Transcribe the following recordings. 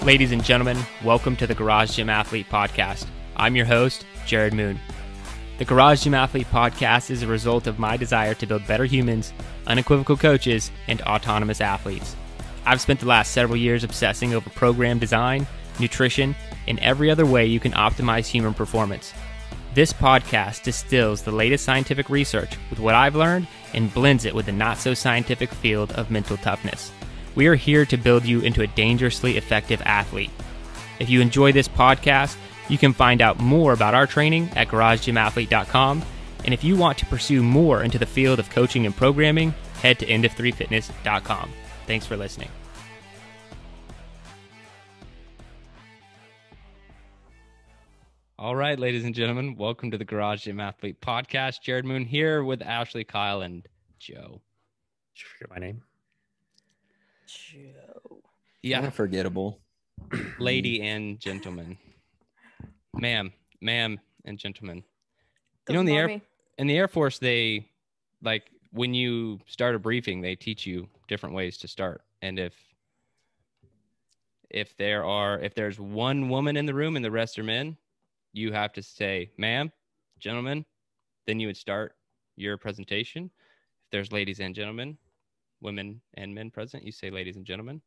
Ladies and gentlemen, welcome to the Garage Gym Athlete Podcast. I'm your host, Jerred Moon. The Garage Gym Athlete Podcast is a result of my desire to build better humans, unequivocal coaches, and autonomous athletes. I've spent the last several years obsessing over program design, nutrition, and every other way you can optimize human performance. This podcast distills the latest scientific research with what I've learned and blends it with the not-so-scientific field of mental toughness. We are here to build you into a dangerously effective athlete. If you enjoy this podcast, you can find out more about our training at garagegymathlete.com. And if you want to pursue more into the field of coaching and programming, head to endof3fitness.com. Thanks for listening. All right, ladies and gentlemen, welcome to the Garage Gym Athlete Podcast. Jerred Moon here with Ashley, Kyle, and Joe. Did you forget my name? Joe. Yeah. Unforgettable. Lady and gentleman. Ma'am, and gentlemen. You know, in the Air Force, they, like, when you start a briefing, they teach you different ways to start. And if there's one woman in the room and the rest are men, you have to say, ma'am, gentlemen, then you would start your presentation. If there's ladies and gentlemen, women and men present, you say ladies and gentlemen.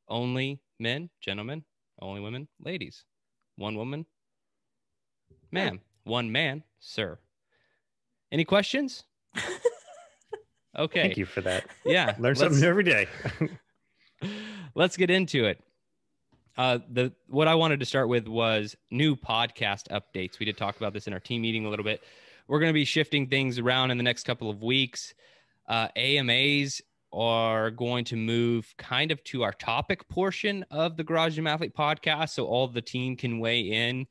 Only men, gentlemen. Only women, ladies. One woman, ma'am. One man, sir. Any questions? Okay. Thank you for that. Yeah. Learn something new every day. Let's get into it. What I wanted to start with was new podcast updates. We did talk about this in our team meeting a little bit. We're going to be shifting things around in the next couple of weeks. AMAs are going to move kind of to our topic portion of the Garage Gym Athlete Podcast, so all the team can weigh in.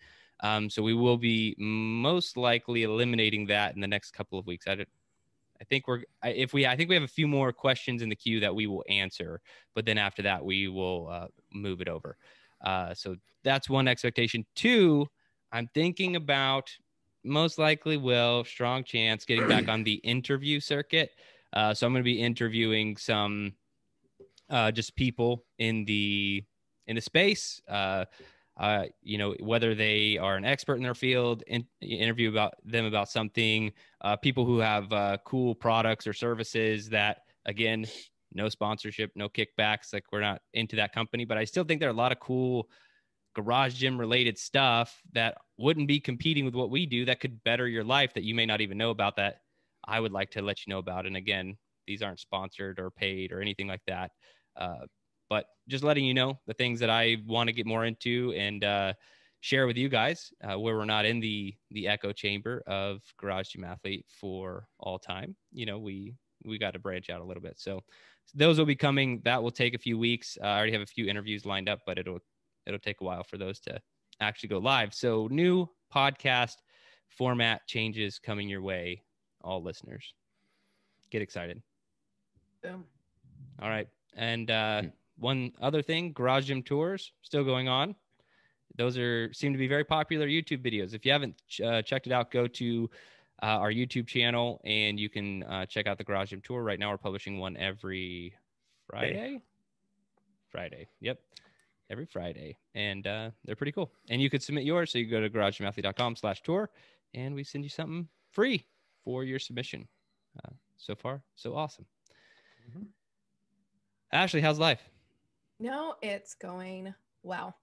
So we will be most likely eliminating that in the next couple of weeks. I think we have a few more questions in the queue that we will answer, but then after that we will move it over. So that's one expectation. Two, I'm thinking about most likely strong chance getting back on the interview circuit. So I'm going to be interviewing some just people in the space. Whether they are an expert in their field, interview about something, people who have cool products or services that, again, no sponsorship, no kickbacks. Like, we're not into that company, but I still think there are a lot of cool garage gym related stuff that wouldn't be competing with what we do that could better your life that you may not even know about, that I would like to let you know about. And again, these aren't sponsored or paid or anything like that. But just letting you know the things that I want to get more into and share with you guys, where we're not in the echo chamber of Garage Gym Athlete for all time. You know, we got to branch out a little bit. So those will be coming. That will take a few weeks. I already have a few interviews lined up, but it'll take a while for those to actually go live. So new podcast format changes coming your way, all listeners. Get excited. Boom. All right. And one other thing, garage gym tours still going on. Those seem to be very popular YouTube videos. If you haven't checked it out, go to our YouTube channel and you can check out the garage gym tour. Right now we're publishing one every Friday. Yep. Every Friday. And they're pretty cool. And you could submit yours. So you go to garagegymathlete.com/tour and we send you something free for your submission. So far, so awesome. Mm-hmm. Ashley, how's life? No, it's going well.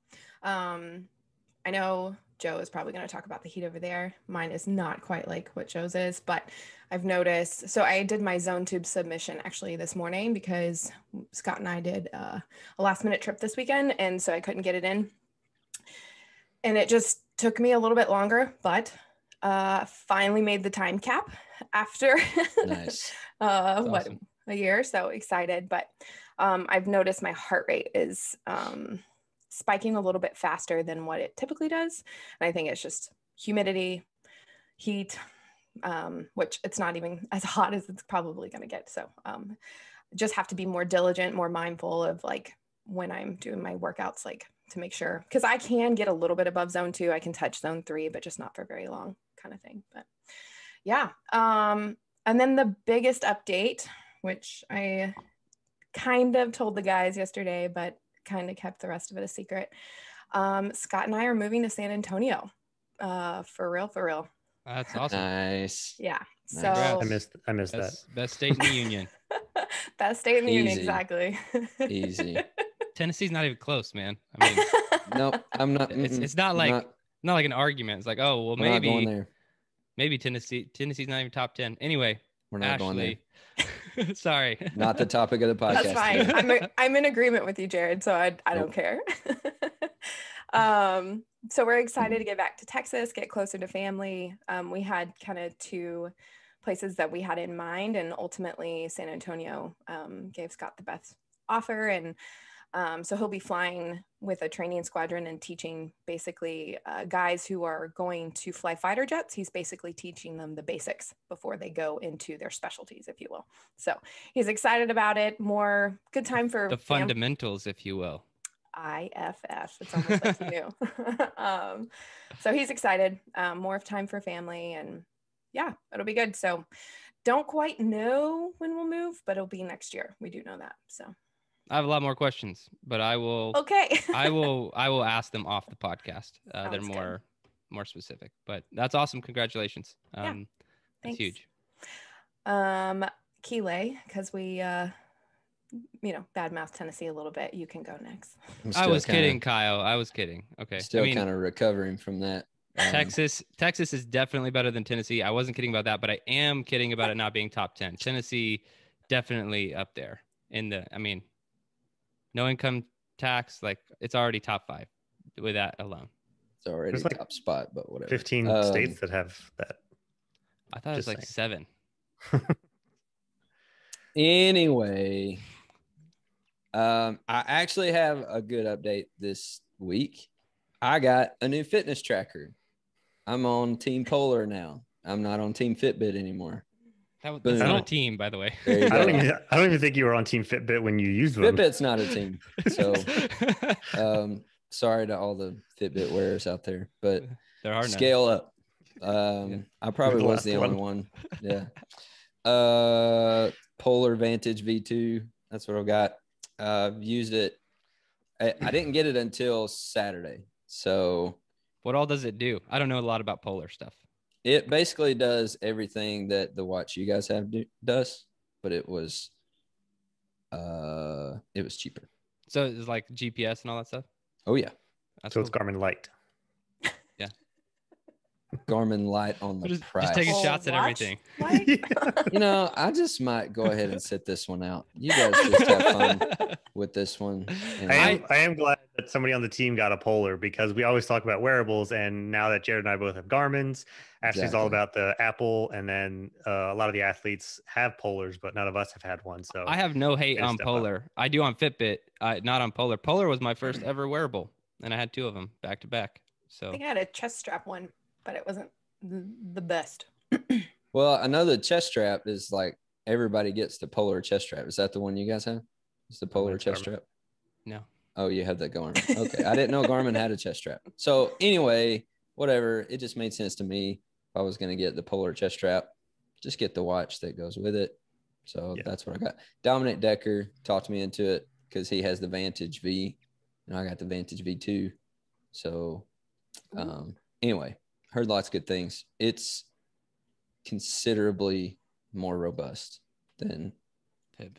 I know Joe is probably going to talk about the heat over there. Mine is not quite like what Joe's is, but I've noticed. So I did my zone tube submission actually this morning because Scott and I did a last minute trip this weekend. And so I couldn't get it in. And it just took me a little bit longer, but finally made the time cap after Nice. Awesome. A year. So excited. But I've noticed my heart rate is spiking a little bit faster than what it typically does. And I think it's just humidity, heat, which it's not even as hot as it's probably going to get. So just have to be more diligent, more mindful of like when I'm doing my workouts, like to make sure, because I can get a little bit above zone 2. I can touch zone 3, but just not for very long kind of thing. But yeah. And then the biggest update, which I kind of told the guys yesterday, but kind of kept the rest of it a secret. Scott and I are moving to San Antonio. For real. That's awesome. Nice. Yeah. Nice. So I missed that. Best state in the union. best state in the union, Easy. exactly. Easy. Tennessee's not even close, man. I mean, Nope, I'm not. it's not like not like an argument. It's like, oh well, we're not going maybe there. Tennessee's not even top 10. Anyway, We're not going there. Ashley, sorry. Not the topic of the podcast. That's fine. today. I'm in agreement with you, Jerred. So I don't care. So we're excited to get back to Texas, get closer to family. We had kind of two places that we had in mind, and ultimately San Antonio gave Scott the best offer. And so he'll be flying with a training squadron and teaching basically guys who are going to fly fighter jets. He's basically teaching them the basics before they go into their specialties, if you will. So he's excited about it. More good time for The fundamentals, if you will. IFF. It's almost like you knew. So he's excited. More of time for family, and yeah, it'll be good. So don't quite know when we'll move, but it'll be next year. We do know that. So I have a lot more questions, but I will. Okay. I will ask them off the podcast. They're Sounds more specific, but that's awesome. Congratulations. Yeah, that's huge. Keeley, because we badmouth Tennessee a little bit. You can go next. I was kidding, Kyle. I was kidding. Okay. Still kind of recovering from that. Texas is definitely better than Tennessee. I wasn't kidding about that, but I am kidding about it not being top 10. Tennessee definitely up there no income tax, like it's already top 5 with that alone. It's already There's like top spot, but whatever. 15 states that have that. I thought it was like 7. Anyway, I actually have a good update this week. I got a new fitness tracker. I'm on Team Polar now. I'm not on Team Fitbit anymore. That's not a team, by the way. There you I go. don't even think you were on Team Fitbit when you used one. Fitbit's not a team. So sorry to all the Fitbit wearers out there, but there are scale up. I probably was the only one. Yeah. Polar Vantage V2. That's what I've got. I've used it. I didn't get it until Saturday. So what all does it do? I don't know a lot about Polar stuff. it basically does everything that the watch you guys have does, but it was cheaper. So it's like GPS and all that stuff? Oh yeah. That's so cool. it's Garmin Light. Yeah. Garmin Light on the price. Just taking shots at everything. You know, I just might go ahead and sit this one out. You guys just have fun with this one. And I am glad that somebody on the team got a Polar, because we always talk about wearables, and now that Jerred and I both have Garmin's, Ashley's all about the Apple, and then a lot of the athletes have Polars, but none of us have had one. So I have no hate on Polar. I do on Fitbit, not on Polar. Polar was my first ever wearable, and I had 2 of them back to back. So I think I had a chest strap one, but it wasn't the best. well, I know the chest strap is like everybody gets the Polar chest strap. Is that the one you guys have? It's the Polar chest strap? No. Oh, you have that Garmin. Okay. I didn't know Garmin had a chest strap. So anyway, whatever. It just made sense to me. If I was going to get the Polar chest strap, just get the watch that goes with it. So that's what I got. Dominic Decker talked me into it because he has the Vantage V, and I got the Vantage V2. So anyway, heard lots of good things. It's considerably more robust than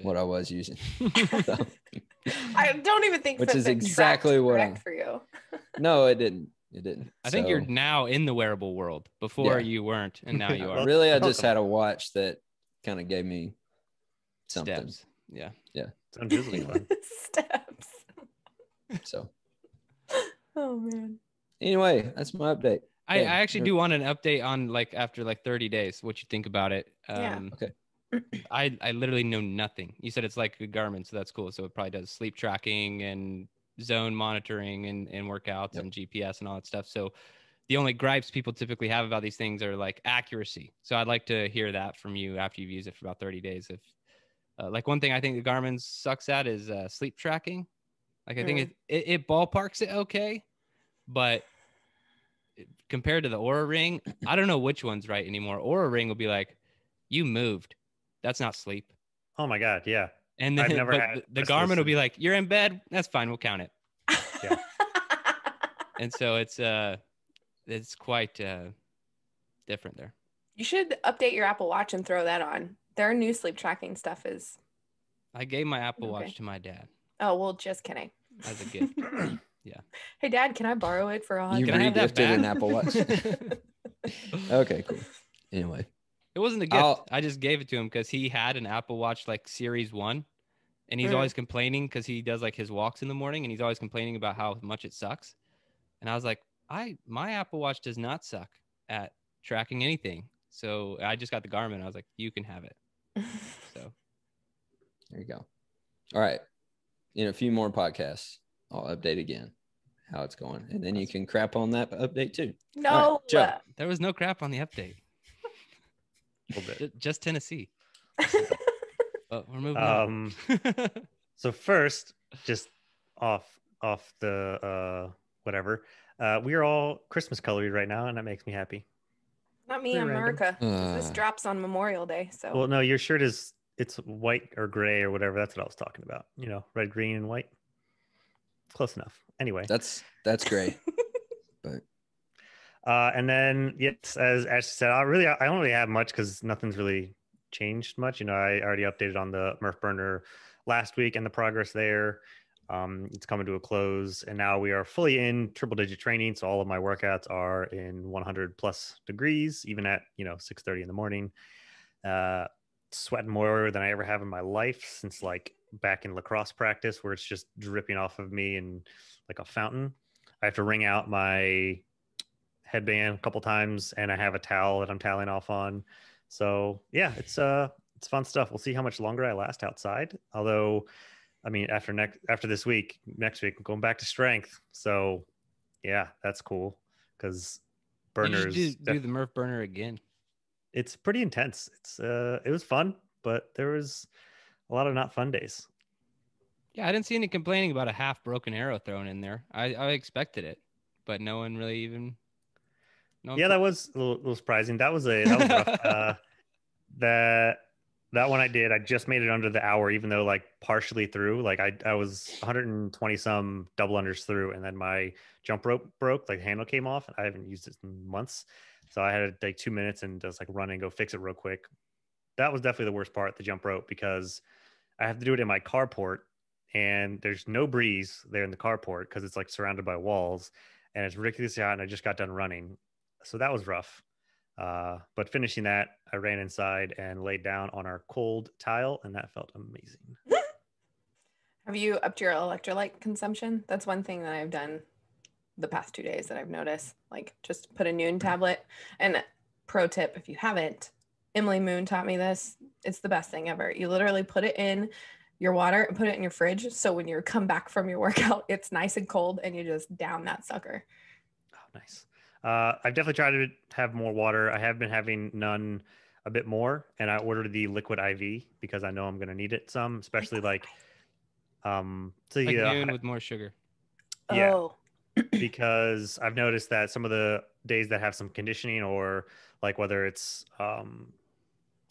what I was using. So, I don't even think which is Fitbit exactly tracked what correct for you. No, it didn't. It didn't. I think you're now in the wearable world. Before you weren't, and now you are. Really, I just had a watch that kind of gave me something. Steps. Yeah. sounds really fun. Steps. So Oh man. anyway, that's my update. I actually do want an update on like after like 30 days, what you think about it. Okay. I literally know nothing. You said it's like a Garmin, so that's cool. So it probably does sleep tracking and zone monitoring and workouts and GPS and all that stuff. So the only gripes people typically have about these things are like accuracy. So I'd like to hear that from you after you've used it for about 30 days. If like one thing I think the Garmin sucks at is sleep tracking. Like I think it ballparks it okay, but compared to the Oura Ring, I don't know which one's right anymore. Oura Ring will be like, you moved. That's not sleep. Oh my God. Yeah. And then I've never but had the just Garmin will listen. be like, "You're in bed. That's fine. We'll count it." Yeah. And so it's quite different there. You should update your Apple Watch and throw that on. Their new sleep tracking stuff is. I gave my Apple Okay. Watch to my dad Oh, well, just kidding. as a gift. Yeah. Hey, Dad, can I borrow it for a hot You Can I have that re-gifted an back? Apple Watch. Okay, cool. Anyway, It wasn't a gift. I'll- I just gave it to him because he had an Apple Watch like Series 1. And he's always complaining because he does like his walks in the morning, and he's always complaining about how much it sucks. And I was like, my Apple Watch does not suck at tracking anything. So I just got the Garmin. I was like, you can have it. So there you go. All right. In a few more podcasts, I'll update again how it's going. And then you can crap on that update too. No. All right, Joe. there was no crap on the update. A little bit. Just Tennessee. But we're moving on. So first, just off the whatever, we are all Christmas colored right now, and that makes me happy. Not me, Pretty random. America. This drops on Memorial Day. So. Well, no, your shirt it's white or gray or whatever. That's what I was talking about. Red, green, and white. Close enough. Anyway, That's great. But and then yes, as Ashley said, I don't really have much because nothing's really changed much. I already updated on the Murph burner last week and the progress there. It's coming to a close, and now we are fully in triple digit training. So all of my workouts are in 100 plus degrees, even at 6:30 in the morning. Sweating more than I ever have in my life since like back in lacrosse practice, where it's just dripping off of me and like a fountain. I have to wring out my headband a couple times, and I have a towel that I'm toweling off on. So yeah, it's fun stuff. We'll see how much longer I last outside. Although, I mean, after next week, I'm going back to strength. So yeah, that's cool because burners You should do the Murph burner again. It's pretty intense. It was fun, but there was a lot of not fun days. Yeah, I didn't see any complaining about a half broken arrow thrown in there. I expected it, but no one really even. That was a little surprising. That was rough. That one I did. I just made it under the hour, even though like partially through. Like I was 120 some double unders through, and then my jump rope broke. Like the handle came off. I haven't used it in months, so I had to take 2 minutes and just like run and go fix it real quick. That was definitely the worst part, the jump rope, because I have to do it in my carport, and there's no breeze there in the carport because it's like surrounded by walls, and it's ridiculously hot. And I just got done running, so that was rough. But finishing that, I ran inside and laid down on our cold tile, and that felt amazing. Have you upped your electrolyte consumption? That's one thing that I've done the past 2 days that I've noticed. Like, just put a Noon tablet. And pro tip, if you haven't, Emily Moon taught me this. It's the best thing ever. You literally put it in your water and put it in your fridge. So when you come back from your workout, it's nice and cold, and you just down that sucker. Oh, nice. I've definitely tried to have more water. I have been having none a bit more, and I ordered the liquid IV because I know I'm going to need it some, especially like Noon with more sugar. Yeah. Oh. Because I've noticed that some of the days that have some conditioning, or like whether it's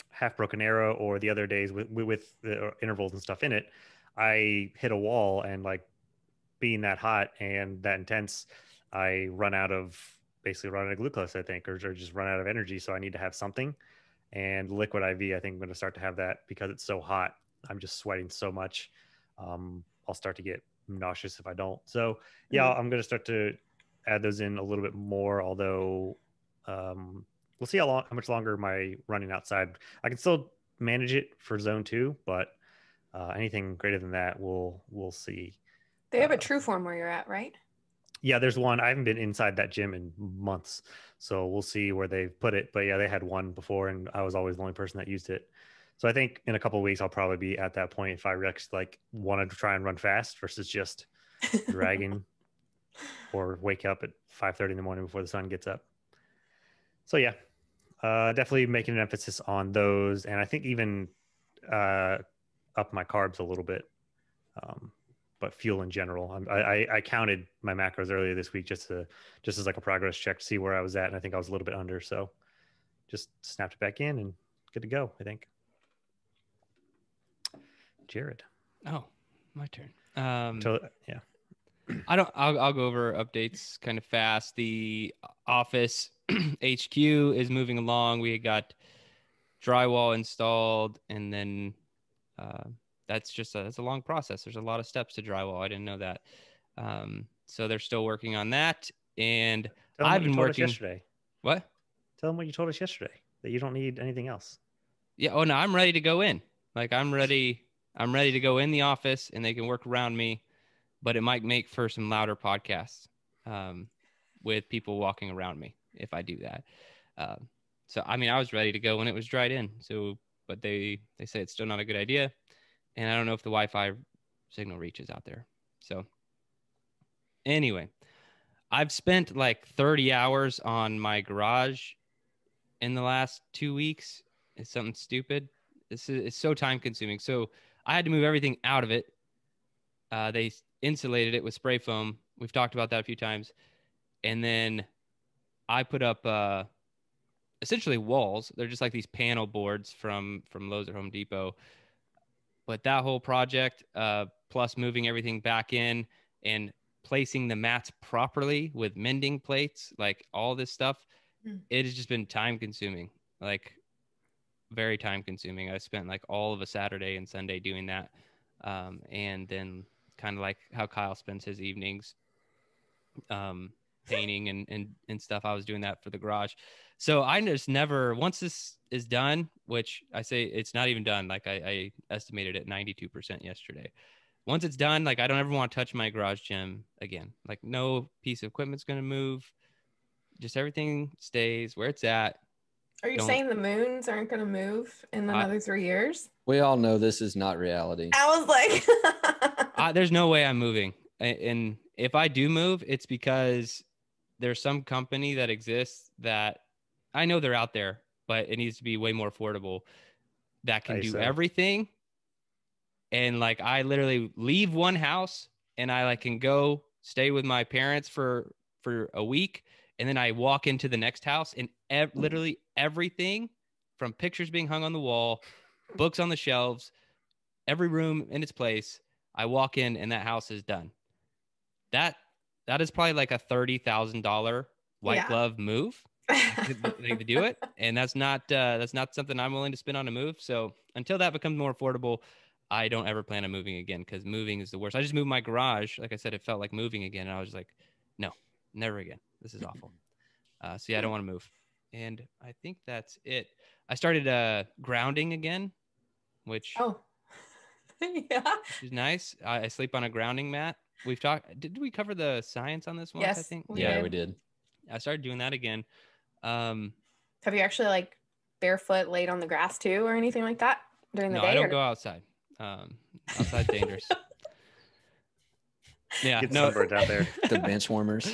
half broken arrow or the other days with the intervals and stuff in it, I hit a wall, and like being that hot and that intense, I run out of glucose, I think, or just run out of energy. So I need to have something, and liquid IV, I think I'm going to start to have that because it's so hot. I'm just sweating so much. I'll start to get nauseous if I don't. So yeah, I'm going to start to add those in a little bit more, although we'll see how much longer my running outside. I can still manage it for zone 2, but anything greater than that, we'll see. They have a True Form where you're at, right? Yeah, there's one. I haven't been inside that gym in months, so we'll see where they've put it. But yeah, they had one before, and I was always the only person that used it. So I think in a couple of weeks, I'll probably be at that point if I like wanted to try and run fast versus just dragging or wake up at 5:30 in the morning before the sun gets up. So yeah, definitely making an emphasis on those, and I think even up my carbs a little bit. But fuel in general, I counted my macros earlier this week just as like a progress check to see where I was at, and I think I was a little bit under, so just snapped it back in and good to go, I think. Jerred. Oh, my turn. Yeah. I'll go over updates kind of fast. The office HQ is moving along. We got drywall installed, and then that's a long process. There's a lot of steps to drywall. I didn't know that. So they're still working on that. And I've been working yesterday. What? Tell them what you told us yesterday, that you don't need anything else. Yeah. Oh no, I'm ready to go in. Like I'm ready to go in the office and they can work around me, but it might make for some louder podcasts with people walking around me if I do that. So, I mean, I was ready to go when it was dried in. So, but they say it's still not a good idea. And I don't know if the Wi-Fi signal reaches out there. So anyway, I've spent like 30 hours on my garage in the last 2 weeks. It's something stupid. It's so time consuming. So I had to move everything out of it. They insulated it with spray foam. We've talked about that a few times. And then I put up essentially walls. They're just like these panel boards from Lowe's or Home Depot. But that whole project, plus moving everything back in and placing the mats properly with mending plates, like all this stuff, it has just been time consuming, like very time consuming. I spent like all of a Saturday and Sunday doing that. And then kind of like how Kyle spends his evenings painting and stuff. I was doing that for the garage. So I just never, once this is done, which I say it's not even done, like I estimated at 92% yesterday. Once it's done, like I don't ever want to touch my garage gym again. Like no piece of equipment's going to move. Just everything stays where it's at. Are you saying the moons aren't going to move in another 3 years? We all know this is not reality. I was like, there's no way I'm moving. And if I do move, it's because there's some company that exists that I know they're out there, but it needs to be way more affordable that can do everything. And like, I literally leave one house and I like can go stay with my parents for a week. And then I walk into the next house and literally everything from pictures being hung on the wall, books on the shelves, every room in its place. I walk in and that house is done. That is probably like a $30,000 white glove move to do it. And that's not something I'm willing to spend on a move. So until that becomes more affordable, I don't ever plan on moving again because moving is the worst. I just moved my garage. Like I said, it felt like moving again. And I was like, no, never again. This is awful. So yeah, I don't want to move. And I think that's it. I started grounding again, which yeah, which is nice. I sleep on a grounding mat. Did we cover the science on this once? Yes, I think. We did. I started doing that again. Have you actually like barefoot laid on the grass too or anything like that during the day? No, I don't go outside. Outside's dangerous. Yeah, get sunburned out there. The bench warmers.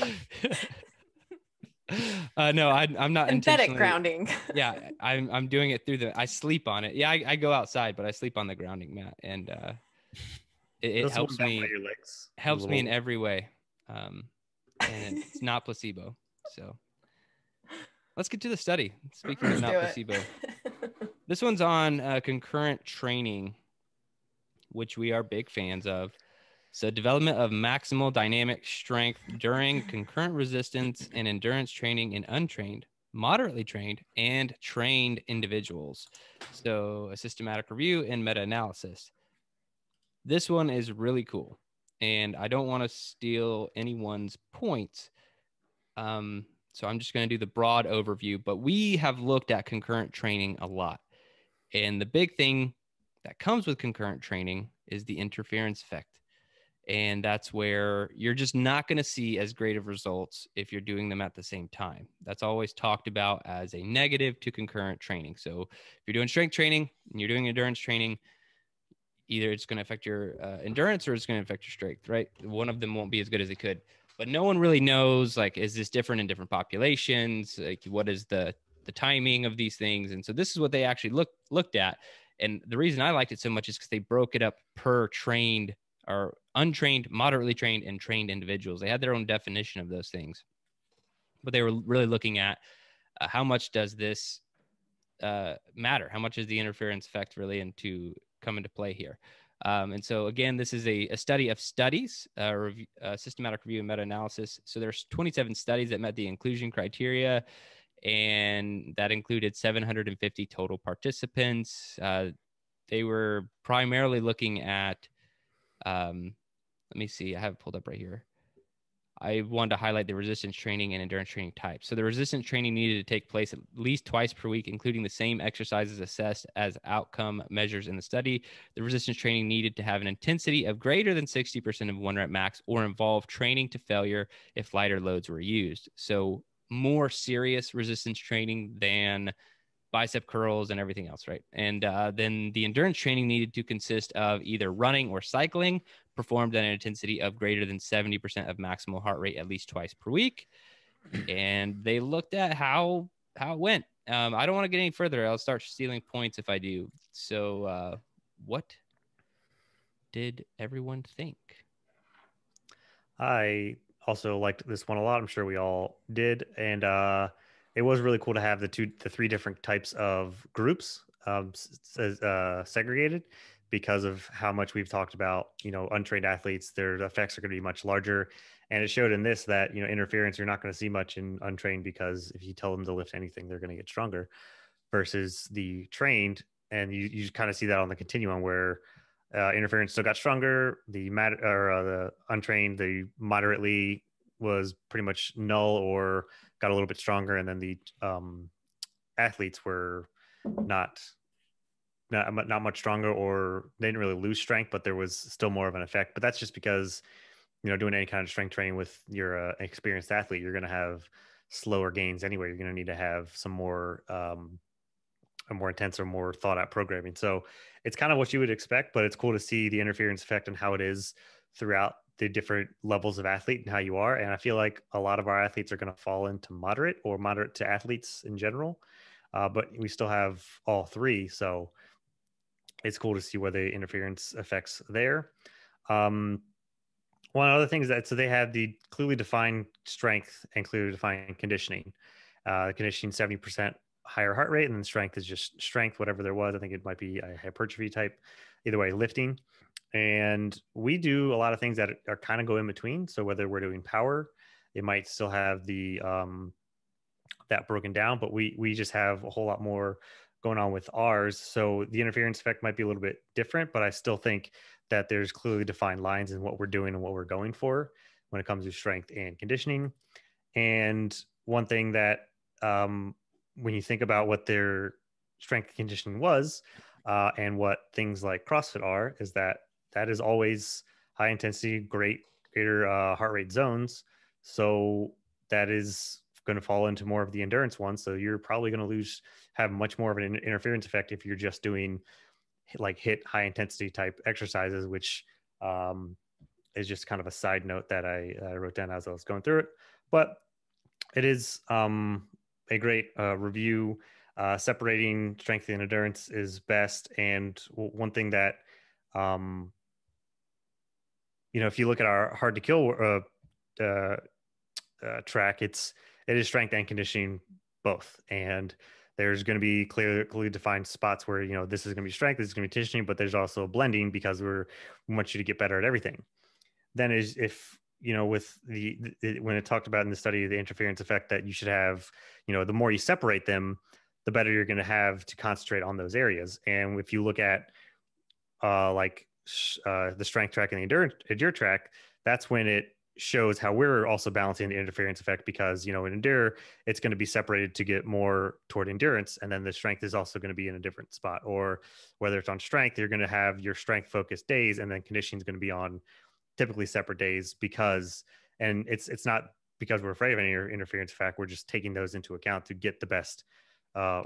No, I'm not synthetic intentionally grounding. Yeah, I'm doing it through I sleep on it. Yeah, I go outside, but I sleep on the grounding mat, and it helps me. Your legs, helps me in every way, and it's not placebo. So let's get to the study. Speaking of not placebo, this one's on concurrent training, which we are big fans of. So development of maximal dynamic strength during concurrent resistance and endurance training in untrained, moderately trained, and trained individuals. So a systematic review and meta-analysis. This one is really cool, and I don't want to steal anyone's points. So I'm just going to do the broad overview, but we have looked at concurrent training a lot. And the big thing that comes with concurrent training is the interference effect. And that's where you're just not going to see as great of results if you're doing them at the same time. That's always talked about as a negative to concurrent training. So if you're doing strength training and you're doing endurance training, either it's going to affect your endurance or it's going to affect your strength, right? One of them won't be as good as it could. But no one really knows, like, is this different in different populations? Like, what is the timing of these things? And so this is what they actually looked at. And the reason I liked it so much is because they broke it up per trained or untrained, moderately trained, and trained individuals. They had their own definition of those things, but they were really looking at how much does this matter? How much is the interference effect really come into play here? And so again, this is a study of studies, systematic review and meta-analysis. So there's 27 studies that met the inclusion criteria, and that included 750 total participants. They were primarily looking at, let me see, I have it pulled up right here. I wanted to highlight the resistance training and endurance training types. So the resistance training needed to take place at least twice per week, including the same exercises assessed as outcome measures in the study. The resistance training needed to have an intensity of greater than 60% of 1 rep max or involve training to failure if lighter loads were used. So more serious resistance training than bicep curls and everything else, right? And then the endurance training needed to consist of either running or cycling, performed at an intensity of greater than 70% of maximal heart rate at least twice per week. And they looked at how it went. I don't want to get any further. I'll start stealing points if I do. So what did everyone think? I also liked this one a lot. I'm sure we all did. And it was really cool to have the 3 different types of groups segregated, because of how much we've talked about, untrained athletes, their effects are going to be much larger. And it showed in this that, interference, you're not going to see much in untrained, because if you tell them to lift anything, they're going to get stronger, versus the trained. And you kind of see that on the continuum where interference still got stronger. The untrained, the moderately was pretty much null or got a little bit stronger. And then the athletes were not much stronger, or they didn't really lose strength, but there was still more of an effect. But that's just because, doing any kind of strength training with your experienced athlete, you're going to have slower gains anyway. You're going to need to have some more, a more intense or more thought out programming. So it's kind of what you would expect, but it's cool to see the interference effect and how it is throughout the different levels of athlete and how you are. And I feel like a lot of our athletes are going to fall into moderate or moderate to athletes in general. But we still have all 3. So it's cool to see where the interference affects there. One other thing is that, so they had the clearly defined strength and clearly defined conditioning. Conditioning 70% higher heart rate, and then strength is just strength, whatever there was. I think it might be a hypertrophy type, either way, lifting. And we do a lot of things that are kind of go in between. So whether we're doing power, it might still have the that broken down, but we just have a whole lot more going on with ours. So the interference effect might be a little bit different, but I still think that there's clearly defined lines in what we're doing and what we're going for when it comes to strength and conditioning. And one thing that when you think about what their strength and conditioning was and what things like CrossFit are, is that is always high intensity, greater heart rate zones. So that is going to fall into more of the endurance one. So you're probably going to have much more of an interference effect if you're just doing HIIT high intensity type exercises, which is just kind of a side note that I wrote down as I was going through it. But it is a great review. Separating strength and endurance is best. And one thing that, if you look at our hard to kill track, it is strength and conditioning both. And there's going to be clearly defined spots where, this is going to be strength, this is going to be conditioning, but there's also blending, because we want you to get better at everything. Then with when it talked about in the study, the interference effect, that you should have, the more you separate them, the better you're going to have to concentrate on those areas. And if you look at the strength track and the endurance track, that's when it shows how we're also balancing the interference effect, because, in endure, it's going to be separated to get more toward endurance. And then the strength is also going to be in a different spot, or whether it's on strength, you're going to have your strength focused days, and then conditioning is going to be on typically separate days, and it's not because we're afraid of any interference effect. We're just taking those into account to get the best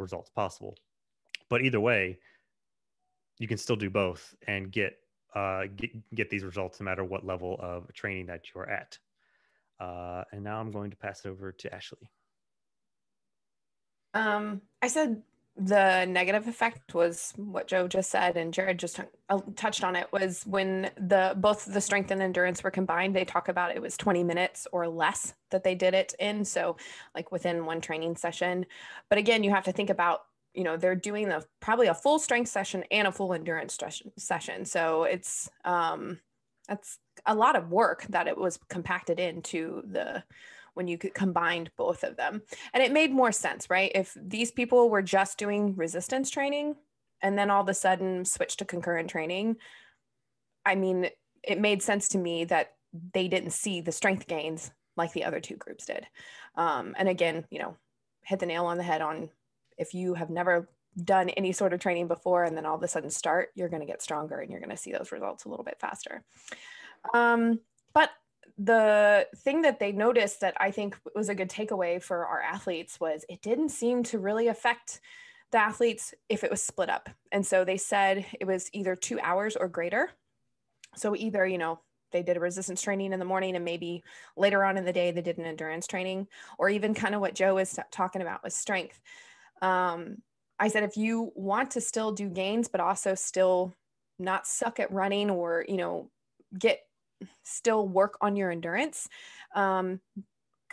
results possible. But either way, you can still do both and get these results no matter what level of training that you're at. And now I'm going to pass it over to Ashley. I said the negative effect was what Joe just said, and Jerred just touched on it, was when both the strength and endurance were combined. They talk about it was 20 minutes or less that they did it in, so like within one training session. But again, you have to think about they're doing probably a full strength session and a full endurance session. So it's, that's a lot of work that it was compacted into when you combined both of them. And it made more sense, right? If these people were just doing resistance training and then all of a sudden switch to concurrent training, I mean, it made sense to me that they didn't see the strength gains like the other two groups did. And again, hit the nail on the head on, if you have never done any sort of training before and then all of a sudden start, you're going to get stronger and you're going to see those results a little bit faster. But the thing that they noticed that I think was a good takeaway for our athletes was it didn't seem to really affect the athletes if it was split up. And so they said it was either 2 hours or greater. So either, they did a resistance training in the morning and maybe later on in the day, they did an endurance training, or even kind of what Joe was talking about with strength. I said, if you want to still do gains, but also still not suck at running or, still work on your endurance, kind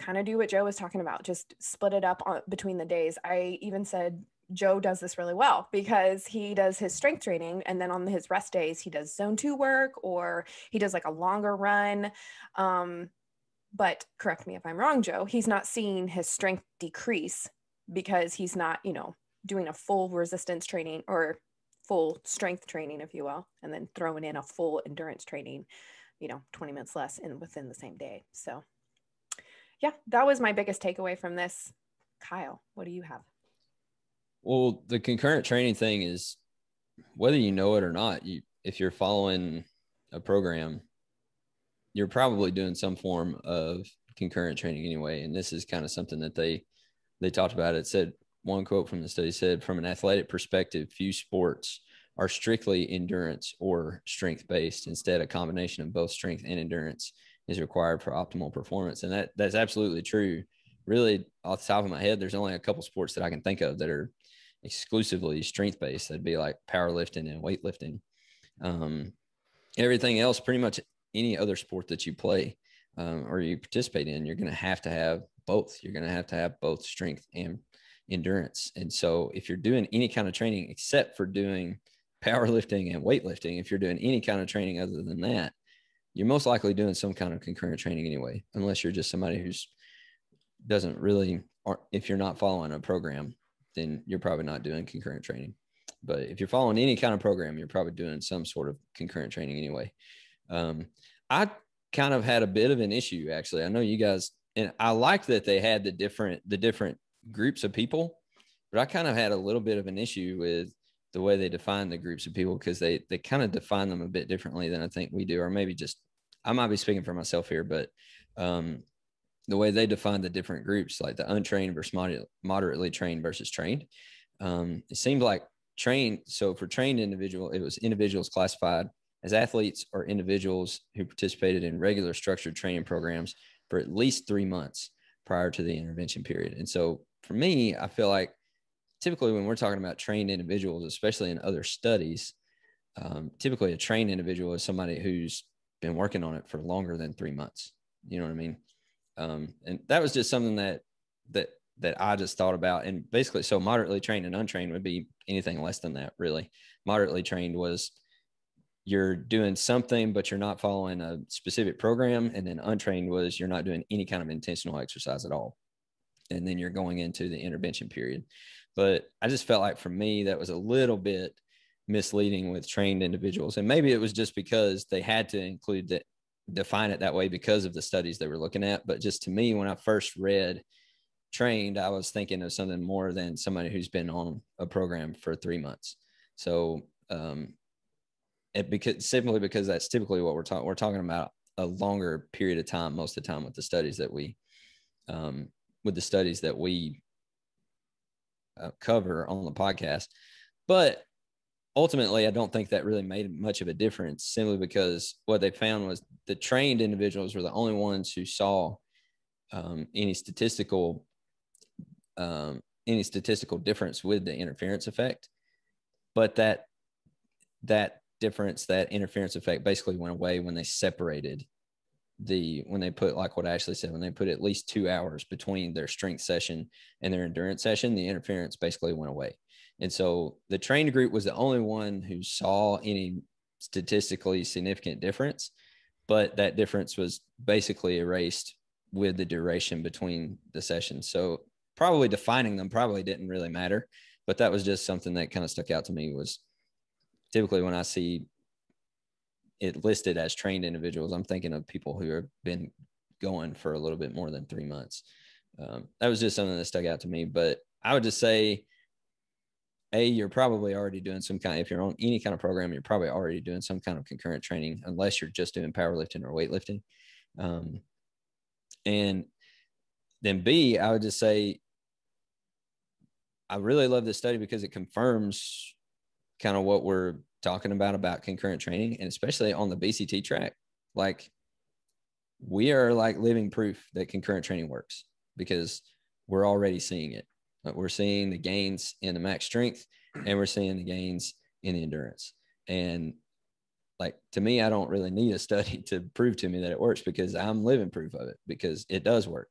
of do what Joe was talking about, just split it up between the days. I even said, Joe does this really well because he does his strength training and then on his rest days, he does zone 2 work or he does like a longer run. But correct me if I'm wrong, Joe, he's not seeing his strength decrease because he's not, doing a full resistance training or full strength training, if you will, and then throwing in a full endurance training, 20 minutes less within the same day. So yeah, that was my biggest takeaway from this. Kyle, what do you have? Well, the concurrent training thing is, whether you know it or not, if you're following a program, you're probably doing some form of concurrent training anyway. And this is kind of something that they talked about. It said, one quote from the study said, from an athletic perspective, few sports are strictly endurance or strength based. Instead, a combination of both strength and endurance is required for optimal performance. And that's absolutely true. Really, off the top of my head, there's only a couple sports that I can think of that are exclusively strength based. That'd be like powerlifting and weightlifting. Everything else, pretty much any other sport that you play or you participate in, you're going to have both. You're going to have both strength and endurance. And so if you're doing any kind of training, except for doing powerlifting and weightlifting, if you're doing any kind of training other than that, you're most likely doing some kind of concurrent training anyway, unless you're just somebody who's doesn't really, or if you're not following a program, then you're probably not doing concurrent training. But if you're following any kind of program, you're probably doing some sort of concurrent training anyway. I kind of had a bit of an issue, actually. I know you guys, and I like that they had the different groups of people, but I kind of had a little bit of an issue with the way they define the groups of people, because they kind of define them a bit differently than I think we do, or maybe just, I might be speaking for myself here, but the way they define the different groups, like the untrained versus moderately trained versus trained, it seemed like trained. So for trained individual, it was individuals classified as athletes or individuals who participated in regular structured training programs for at least 3 months prior to the intervention period. And so for me, I feel like typically when we're talking about trained individuals, especially in other studies, typically a trained individual is somebody who's been working on it for longer than 3 months. You know what I mean? And that was just something that I just thought about. And basically, so moderately trained and untrained would be anything less than that, really. Moderately trained was you're doing something, but you're not following a specific program. And then untrained was you're not doing any kind of intentional exercise at all. And then you're going into the intervention period. But I just felt like for me, that was a little bit misleading with trained individuals. And maybe it was just because they had to include that, define it that way because of the studies they were looking at. But just to me, when I first read trained, I was thinking of something more than somebody who's been on a program for 3 months. So simply because that's typically what we're talking about, a longer period of time most of the time with the studies that we cover on the podcast. But ultimately, I don't think that really made much of a difference, simply because what they found was the trained individuals were the only ones who saw any statistical difference with the interference effect. But that interference effect basically went away when they separated when they put, like what Ashley said, when they put at least 2 hours between their strength session and their endurance session, the interference basically went away. And so the trained group was the only one who saw any statistically significant difference, but that difference was basically erased with the duration between the sessions. So probably defining them probably didn't really matter, but that was just something that kind of stuck out to me. Was typically when I see it listed as trained individuals, I'm thinking of people who have been going for a little bit more than 3 months. That was just something that stuck out to me. But I would just say, you're probably already doing some kind, if you're on any kind of program, you're probably already doing some kind of concurrent training, unless you're just doing powerlifting or weightlifting. And then B, I would just say, I really love this study because it confirms kind of what we're talking about concurrent training, and especially on the BCT track. Like, we are like living proof that concurrent training works because we're already seeing it. Like, we're seeing the gains in the max strength, and we're seeing the gains in the endurance. And like, to me, I don't really need a study to prove to me that it works, because I'm living proof of it, because it does work.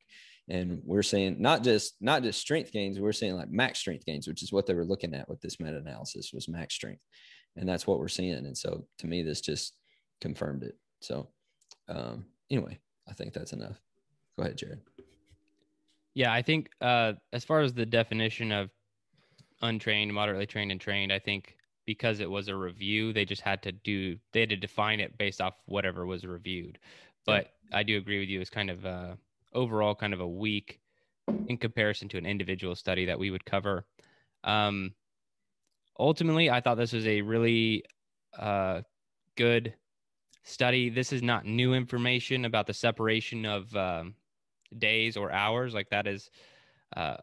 And we're seeing not just strength gains, we're seeing like max strength gains, which is what they were looking at with this meta-analysis, was max strength. And that's what we're seeing. And so to me, this just confirmed it. So anyway, I think that's enough. Go ahead, Jerred. Yeah, I think as far as the definition of untrained, moderately trained, and trained, I think because it was a review, they had to define it based off whatever was reviewed. But I do agree with you. It's kind of overall kind of a weak in comparison to an individual study that we would cover. Ultimately, I thought this was a really good study. This is not new information about the separation of days or hours. Like, that is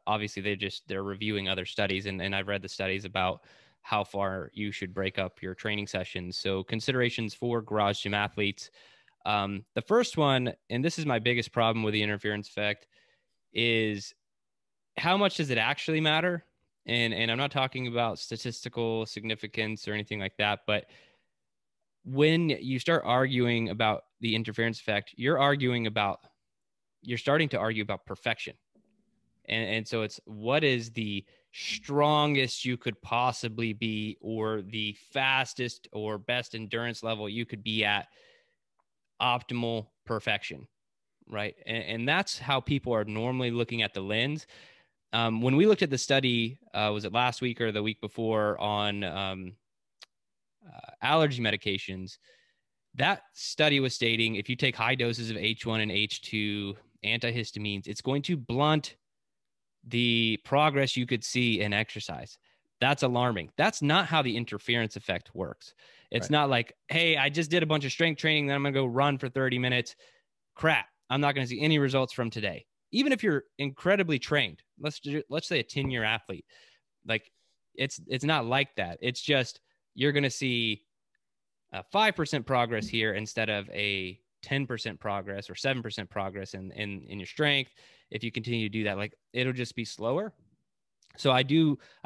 obviously they're reviewing other studies, and I've read the studies about how far you should break up your training sessions. So considerations for garage gym athletes. The first one, and this is my biggest problem with the interference effect, is how much does it actually matter? And I'm not talking about statistical significance or anything like that, but when you start arguing about the interference effect, you're starting to argue about perfection. And so it's, what is the strongest you could possibly be, or the fastest or best endurance level you could be at optimal perfection, right? And that's how people are normally looking at the lens. When we looked at the study, was it last week or the week before, on allergy medications, that study was stating if you take high doses of H1 and H2 antihistamines, it's going to blunt the progress you could see in exercise. That's alarming. That's not how the interference effect works. It's not like, hey, I just did a bunch of strength training, then I'm going to go run for 30 minutes. Crap, I'm not going to see any results from today. Even if you're incredibly trained, let's say a 10-year athlete, like, it's not like that. It's just, you're going to see a 5% progress here instead of a 10% progress or 7% progress in your strength. If you continue to do that, like, it'll just be slower. So I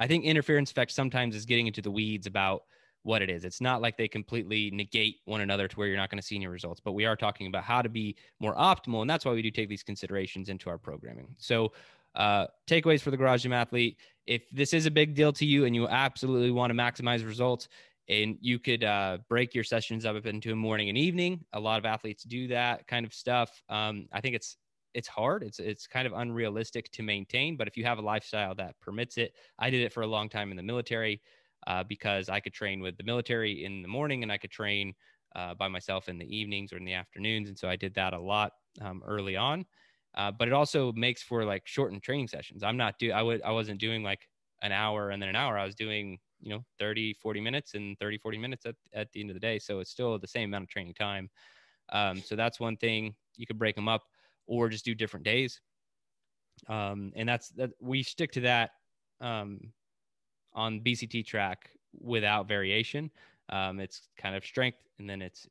think interference effect sometimes is getting into the weeds about what it is. It's not like they completely negate one another to where you're not going to see any results, but we are talking about how to be more optimal. And that's why we do take these considerations into our programming. So takeaways for the garage gym athlete: if this is a big deal to you and you absolutely want to maximize results, and you could break your sessions up into a morning and evening. A lot of athletes do that kind of stuff. I think it's hard. It's kind of unrealistic to maintain, but if you have a lifestyle that permits it. I did it for a long time in the military because I could train with the military in the morning, and I could train by myself in the evenings or in the afternoons. And so I did that a lot early on. But it also makes for like shortened training sessions. I wasn't doing like an hour and then an hour. I was doing 30, 40 minutes and 30, 40 minutes at the end of the day. So it's still the same amount of training time. So that's one thing. You could break them up or just do different days. And that we stick to that on BCT track without variation. It's kind of strength, and then it's,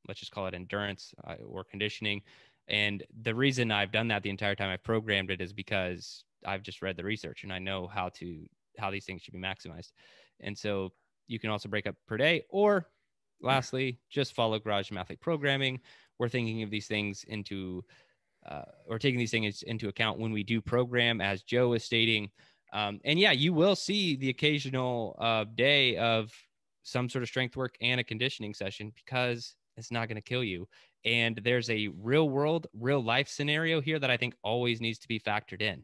let's just call it endurance or conditioning. And the reason I've done that the entire time I've programmed it is because I've just read the research and I know how these things should be maximized. And so you can also break up per day, or lastly, just follow garage gym athlete programming. We're thinking of these things or taking these things into account when we do program, as Joe was stating. And yeah, you will see the occasional day of some sort of strength work and a conditioning session because it's not going to kill you. And there's a real world, real life scenario here that I think always needs to be factored in.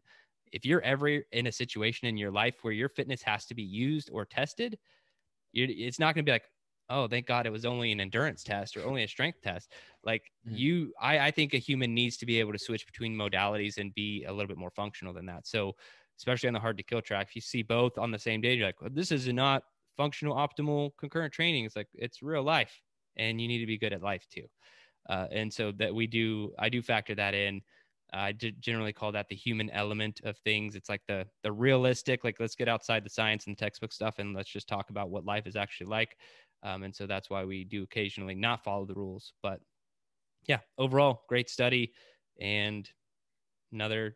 If you're ever in a situation in your life where your fitness has to be used or tested, it's not going to be like, oh, thank God it was only an endurance test or only a strength test. Like I think a human needs to be able to switch between modalities and be a little bit more functional than that. So especially on the hard to kill track, if you see both on the same day, you're like, well, this is not functional, optimal concurrent training. It's like, it's real life and you need to be good at life too. And so that I do factor that in. I generally call that the human element of things. It's like the realistic, like, let's get outside the science and textbook stuff and let's just talk about what life is actually like. And so that's why we do occasionally not follow the rules. But yeah, overall, great study and another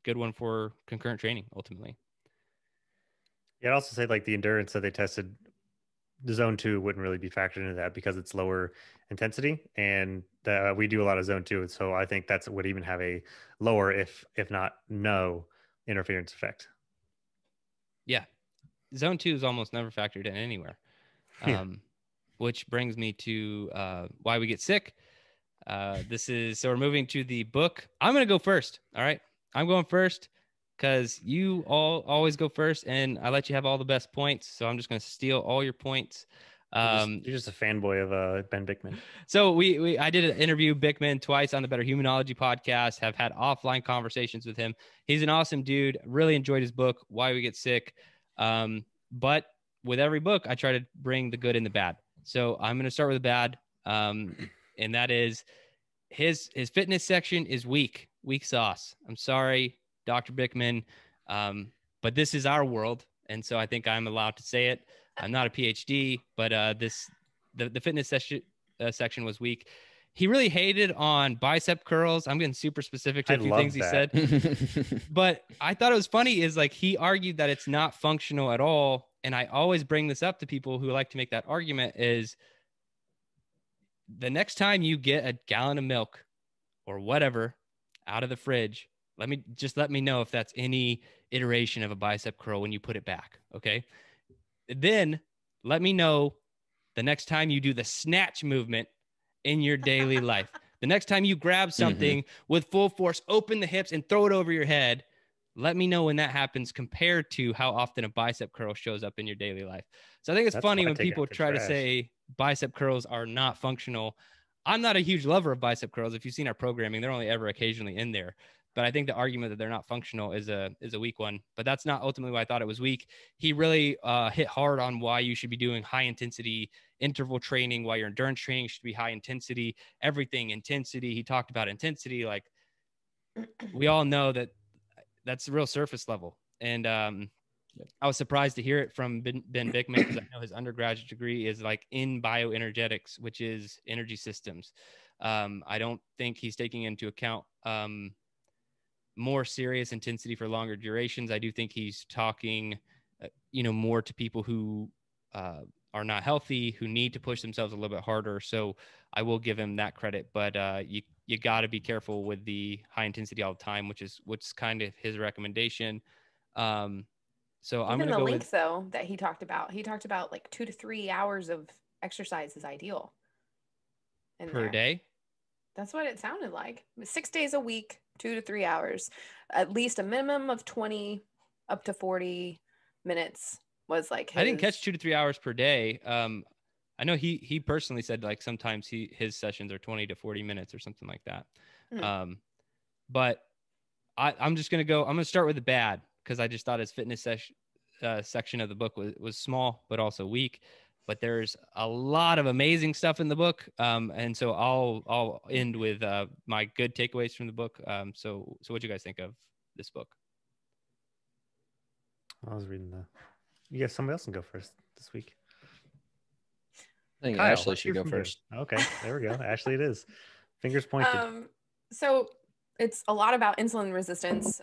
good one for concurrent training ultimately. Yeah, I'd also say like the endurance that they tested, the zone 2 wouldn't really be factored into that because it's lower intensity, and we do a lot of zone 2, and so I think that's would even have a lower, if not no, interference effect. Yeah, zone 2 is almost never factored in anywhere. Which brings me to why we get sick. So we're moving to the book. I'm going to go first. All right. I'm going first because you all always go first and I let you have all the best points. So I'm just going to steal all your points. You're just a fanboy of Ben Bickman. So I did interview Bickman twice on the Better Humanology podcast, have had offline conversations with him. He's an awesome dude. Really enjoyed his book, Why We Get Sick. But with every book, I try to bring the good and the bad. So I'm going to start with the bad. And that is his fitness section is weak sauce. I'm sorry, Dr. Bickman. But this is our world. And so I think I'm allowed to say it. I'm not a PhD, but the fitness section was weak. He really hated on bicep curls. I'm getting super specific to a few things he said. But I thought it was funny is like he argued that it's not functional at all. And I always bring this up to people who like to make that argument is the next time you get a gallon of milk or whatever out of the fridge, let me know if that's any iteration of a bicep curl when you put it back. Okay. Then let me know the next time you do the snatch movement in your daily life. The next time you grab something with full force, open the hips and throw it over your head. Let me know when that happens compared to how often a bicep curl shows up in your daily life. So I think it's funny when people try to say bicep curls are not functional. I'm not a huge lover of bicep curls. If you've seen our programming, they're only ever occasionally in there. But I think the argument that they're not functional is a weak one. But that's not ultimately why I thought it was weak. He really hit hard on why you should be doing high intensity interval training, why your endurance training should be high intensity, everything intensity. He talked about intensity. Like we all know that that's the real surface level. And I was surprised to hear it from Ben Bickman because I know his undergraduate degree is like in bioenergetics, which is energy systems. I don't think he's taking into account more serious intensity for longer durations. I do think he's talking, more to people who are not healthy, who need to push themselves a little bit harder. So I will give him that credit, but you got to be careful with the high intensity all the time, which is kind of his recommendation. So I'm going to go with though that he talked about like 2 to 3 hours of exercise is ideal per day. That's what it sounded like. 6 days a week, 2 to 3 hours, at least a minimum of 20 up to 40 minutes was like his... I didn't catch 2 to 3 hours per day. I know he personally said like sometimes his sessions are 20 to 40 minutes or something like that. But I'm just going to start with the bad because I just thought his fitness section of the book was small, but also weak. But there's a lot of amazing stuff in the book. And so I'll end with my good takeaways from the book. So what do you guys think of this book? I was reading you guys, somebody else can go first this week. I think Kyle, Ashley should go first. Okay, there we go. Ashley it is. Fingers pointed. So it's a lot about insulin resistance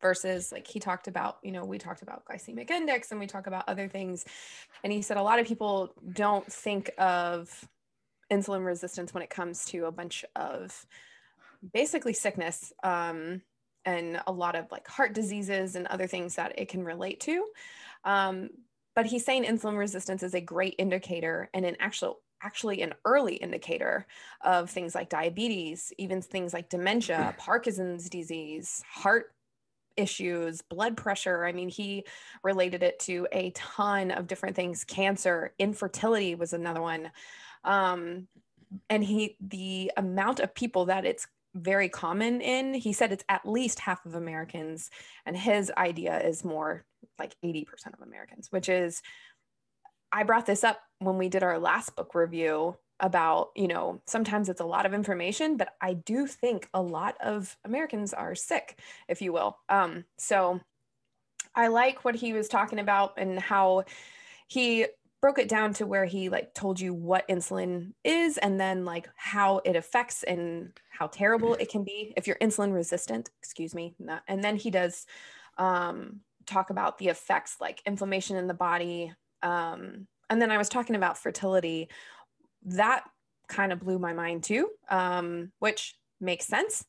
versus like he talked about, we talked about glycemic index and we talk about other things. And he said a lot of people don't think of insulin resistance when it comes to a bunch of basically sickness. And and a lot of like heart diseases and other things that it can relate to. But he's saying insulin resistance is a great indicator and actually an early indicator of things like diabetes, even things like dementia, Parkinson's disease, heart issues, blood pressure. I mean, he related it to a ton of different things. Cancer, infertility was another one. And the amount of people that it's very common in, he said it's at least half of Americans. And his idea is more like 80% of Americans, which is, I brought this up when we did our last book review about, sometimes it's a lot of information, but I do think a lot of Americans are sick, if you will. So I like what he was talking about and how he broke it down to where he like told you what insulin is and then like how it affects and how terrible it can be if you're insulin resistant, and then he does talk about the effects like inflammation in the body. And then I was talking about fertility. That kind of blew my mind too, which makes sense.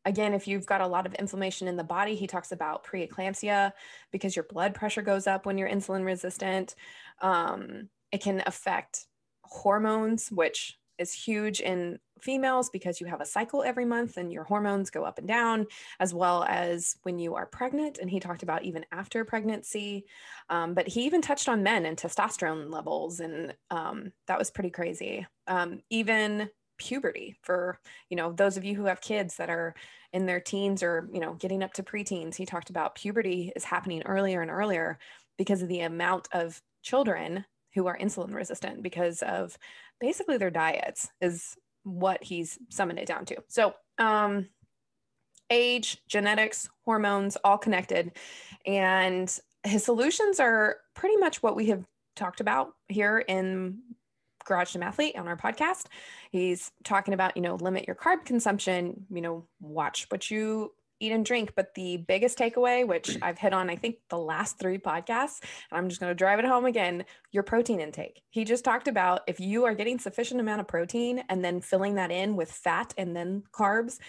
Again, if you've got a lot of inflammation in the body, he talks about preeclampsia because your blood pressure goes up when you're insulin resistant. It can affect hormones, which is huge in females because you have a cycle every month and your hormones go up and down, as well as when you are pregnant. And he talked about even after pregnancy. But he even touched on men and testosterone levels. And that was pretty crazy. Even puberty for, those of you who have kids that are in their teens or, getting up to preteens. He talked about puberty is happening earlier and earlier because of the amount of children who are insulin resistant because of basically their diets is what he's summoned it down to. So age, genetics, hormones, all connected. And his solutions are pretty much what we have talked about here in Garage Gym Athlete on our podcast. He's talking about, limit your carb consumption, watch what you eat and drink. But the biggest takeaway, which I've hit on, I think the last 3 podcasts, and I'm just going to drive it home again, your protein intake. He just talked about if you are getting sufficient amount of protein and then filling that in with fat and then carbs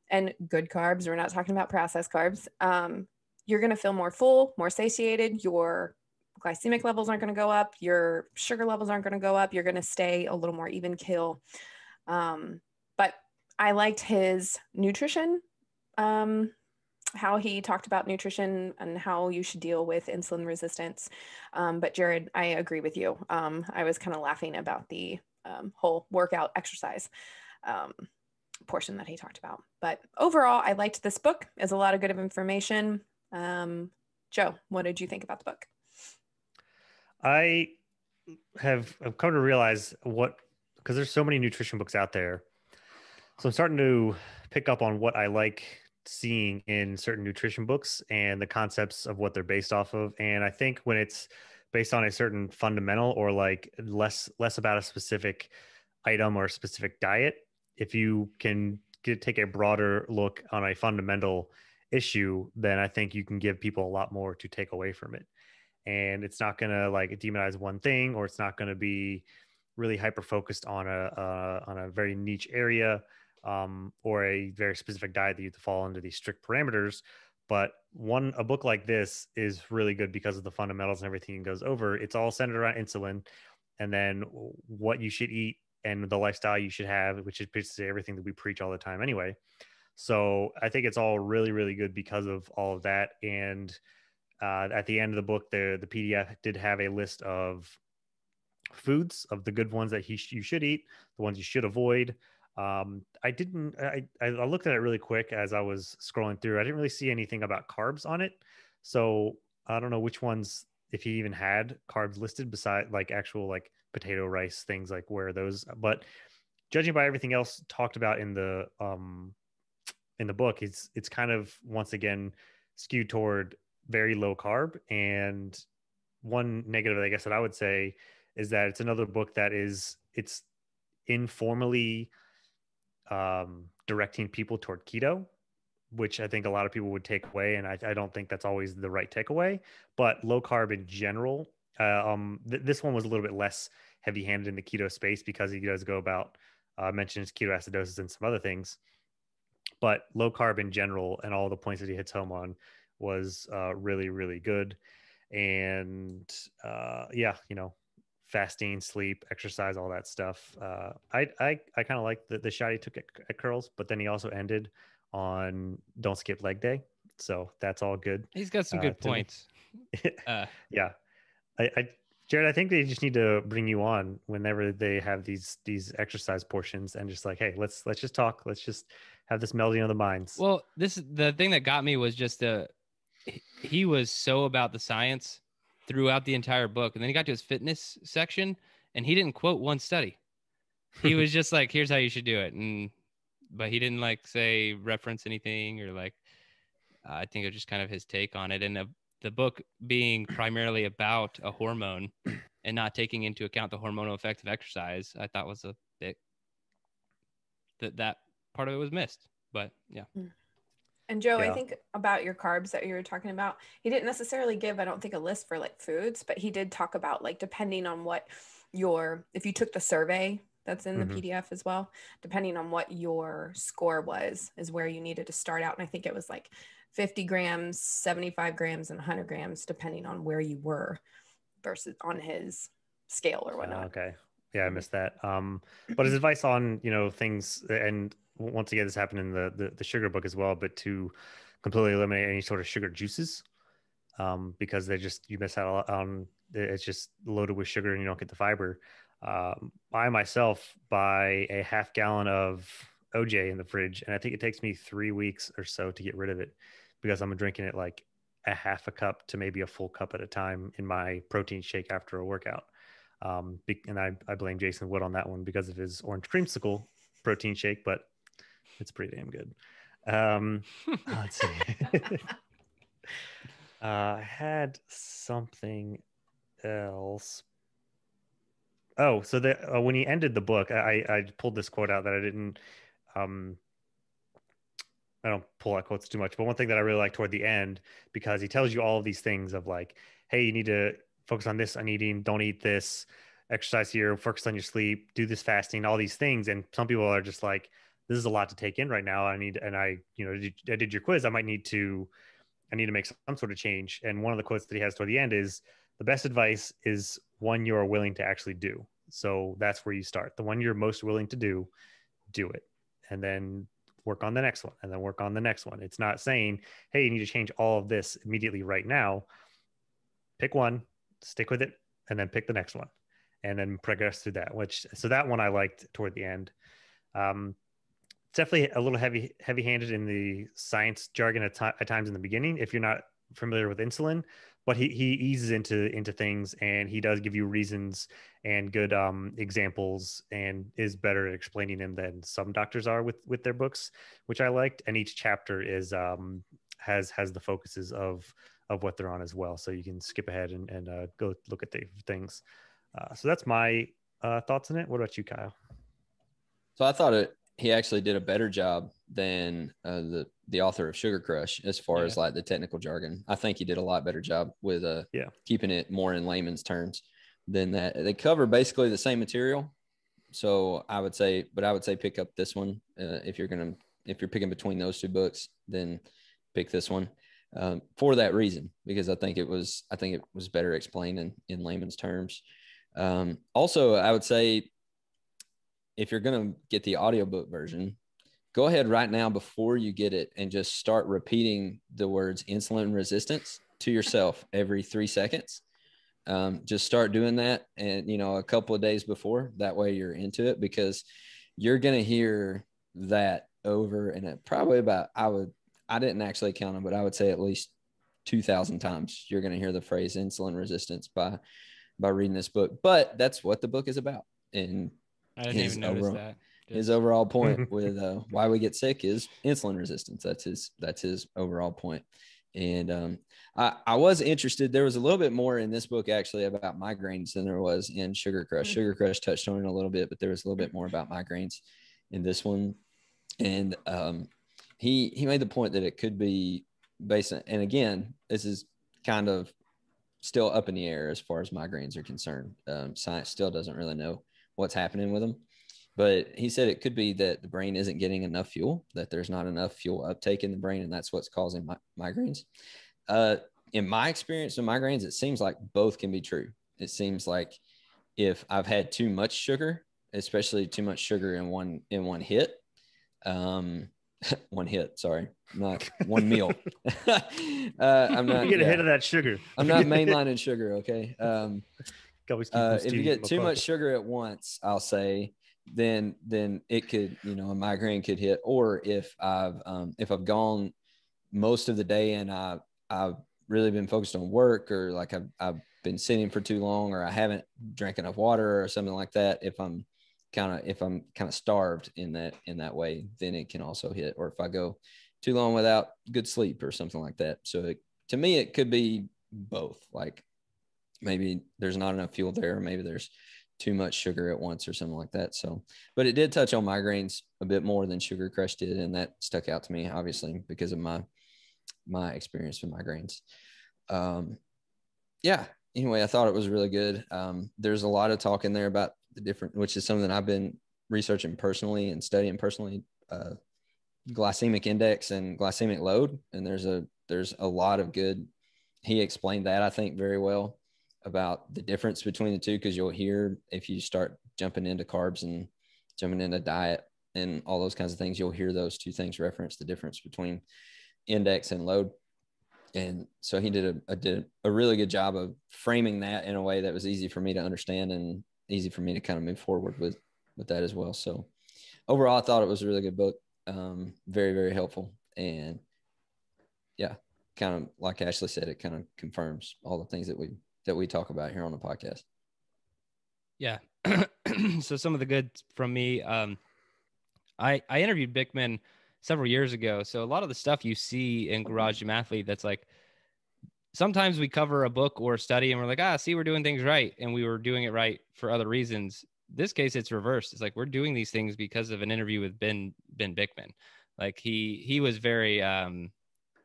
and good carbs, we're not talking about processed carbs, you're going to feel more full, more satiated. Your glycemic levels aren't going to go up. Your sugar levels aren't going to go up. You're going to stay a little more even kill. But I liked his nutrition, how he talked about nutrition and how you should deal with insulin resistance. But Jerred, I agree with you. I was kind of laughing about the whole workout exercise portion that he talked about. But overall, I liked this book. It's a lot of good information. Joe, what did you think about the book? I've come to realize because there's so many nutrition books out there. So I'm starting to pick up on what I like seeing in certain nutrition books and the concepts of what they're based off of. And I think when it's based on a certain fundamental or like less about a specific item or a specific diet, if you can take a broader look on a fundamental issue, then I think you can give people a lot more to take away from it. And it's not going to like demonize one thing, or it's not going to be really hyper focused on a very niche area, or a very specific diet that you have to fall under these strict parameters. But a book like this is really good because of the fundamentals and everything it goes over. It's all centered around insulin, and then what you should eat and the lifestyle you should have, which is basically everything that we preach all the time anyway. So I think it's all really, really good because of all of that. And at the end of the book, the PDF did have a list of foods, of the good ones that you should eat, the ones you should avoid. I looked at it really quick as I was scrolling through. I didn't really see anything about carbs on it. So I don't know which ones, if he even had carbs listed beside like actual like potato, rice, things like where those, but judging by everything else talked about in the book, it's kind of once again skewed toward very low carb. And one negative, I guess, that I would say is that it's another book that it's informally directing people toward keto, which I think a lot of people would take away. And I don't think that's always the right takeaway, but low carb in general. This one was a little bit less heavy handed in the keto space because he does go about, mentions ketoacidosis and some other things. but low carb in general and all the points that he hits home on was really, really good. And yeah, fasting, sleep, exercise, all that stuff. I kind of like the shot he took at curls, but then he also ended on don't skip leg day. So that's all good. He's got some good points. Yeah. I Jerred, I think they just need to bring you on whenever they have these exercise portions and just like, hey, let's just talk. Let's just have this melding of the minds. Well, the thing that got me was just he was so about the science throughout the entire book, and then he got to his fitness section, and he didn't quote one study. He was just like, "Here's how you should do it," but he didn't like say reference anything or like. I think it was just kind of his take on it, and the book being primarily about a hormone and not taking into account the hormonal effect of exercise, I thought was a bit that part of it was missed. But yeah. And Joe, I think about your carbs that you were talking about, he didn't necessarily give, I don't think, a list for like foods, but he did talk about like depending on what if you took the survey that's in the PDF as well, depending on what your score was, is where you needed to start out. And I think it was like 50 grams, 75 grams, and 100 grams, depending on where you were versus on his scale or whatnot. Okay. Yeah, I missed that. But his advice on, things, and once again, this happened in the sugar book as well, but to completely eliminate any sort of sugar juices, because you miss out on, it's just loaded with sugar and you don't get the fiber. I myself buy a half gallon of OJ in the fridge, and I think it takes me 3 weeks or so to get rid of it because I'm drinking it like a half a cup to maybe a full cup at a time in my protein shake after a workout. And I blame Jason Wood on that one because of his orange creamsicle protein shake, but it's pretty damn good. Let's see. I had something else. Oh, so when he ended the book, I pulled this quote out that I don't pull out quotes too much, but one thing that I really like toward the end, because he tells you all of these things of like, hey, you need to focus on this, on eating, don't eat this, exercise here, focus on your sleep, do this fasting, all these things. And some people are just like, this is a lot to take in right now. I did your quiz. I need to make some sort of change. And one of the quotes that he has toward the end is, the best advice is one you are willing to actually do. So that's where you start. The one you're most willing to do it. And then work on the next one, and then work on the next one. It's not saying, hey, you need to change all of this immediately right now. Pick one, stick with it, and then pick the next one, and then progress through that. So that one I liked toward the end. Definitely a little heavy-handed in the science jargon at times in the beginning if you're not familiar with insulin, but he eases into things, and he does give you reasons and good examples, and is better at explaining them than some doctors are with their books, which I liked. And each chapter is has the focuses of what they're on as well, so you can skip ahead and go look at the things. So that's my thoughts on it. What about you, Kyle? So I thought he actually did a better job than the author of Sugar Crush as far as like the technical jargon. I think he did a lot better job with keeping it more in layman's terms than that. They cover basically the same material. So I would say pick up this one. If you're picking between those two books, then pick this one for that reason, because I think it was better explained in layman's terms. Also, I would say, if you're going to get the audiobook version, go ahead right now before you get it and just start repeating the words insulin resistance to yourself every 3 seconds. Just start doing that. And, a couple of days before, that way you're into it, because you're going to hear that over and probably about, I didn't actually count them, but I would say at least 2,000 times you're going to hear the phrase insulin resistance by reading this book. But that's what the book is about. And I didn't even notice that. His overall point with why we get sick is insulin resistance. That's his overall point. And I was interested. There was a little bit more in this book actually about migraines than there was in Sugar Crush. Sugar Crush touched on it a little bit, but there was a little bit more about migraines in this one. And he made the point that it could be based on, and again, this is kind of still up in the air as far as migraines are concerned. Science still doesn't really know what's happening with them, But he said it could be that the brain isn't getting enough fuel, that there's not enough fuel uptake in the brain, and that's what's causing migraines. In my experience with migraines, it seems like both can be true. It seems like if I've had too much sugar, especially too much sugar in one hit, one hit, sorry, not one meal. I'm not. You get a hit of that sugar. I'm not mainlining sugar. Okay. If you get too much McCarthy. sugar at once, I'll say, then it could, a migraine could hit. Or if I've gone most of the day and I've really been focused on work, or like I've been sitting for too long, or I haven't drank enough water or something like that. If I'm kind of starved in that way, then it can also hit. Or if I go too long without good sleep or something like that. So to me, it could be both. Like maybe there's not enough fuel there, or maybe there's too much sugar at once or something like that. So, but it did touch on migraines a bit more than Sugar Crush did. And that stuck out to me, obviously, because of my experience with migraines. Yeah. Anyway, I thought it was really good. There's a lot of talk in there about the different, which is something that I've been researching personally and studying personally, glycemic index and glycemic load. And there's a lot of good, he explained that, I think, very well, about the difference between the two, because you'll hear, if you start jumping into carbs and jumping into diet and all those kinds of things, you'll hear those two things reference the difference between index and load. And so he did a really good job of framing that in a way that was easy for me to understand and easy for me to kind of move forward with that as well. So overall, I thought it was a really good book. Very, very helpful. And yeah, kind of like Ashley said, it kind of confirms all the things that we talk about here on the podcast. Yeah. So some of the good from me, I interviewed Bickman several years ago. So a lot of the stuff you see in Garage Gym Athlete, that's like, sometimes we cover a book or a study and we're like, see, we're doing things right. And we were doing it right for other reasons. This case, it's reversed. It's like, we're doing these things because of an interview with Ben Bickman. Like he was very,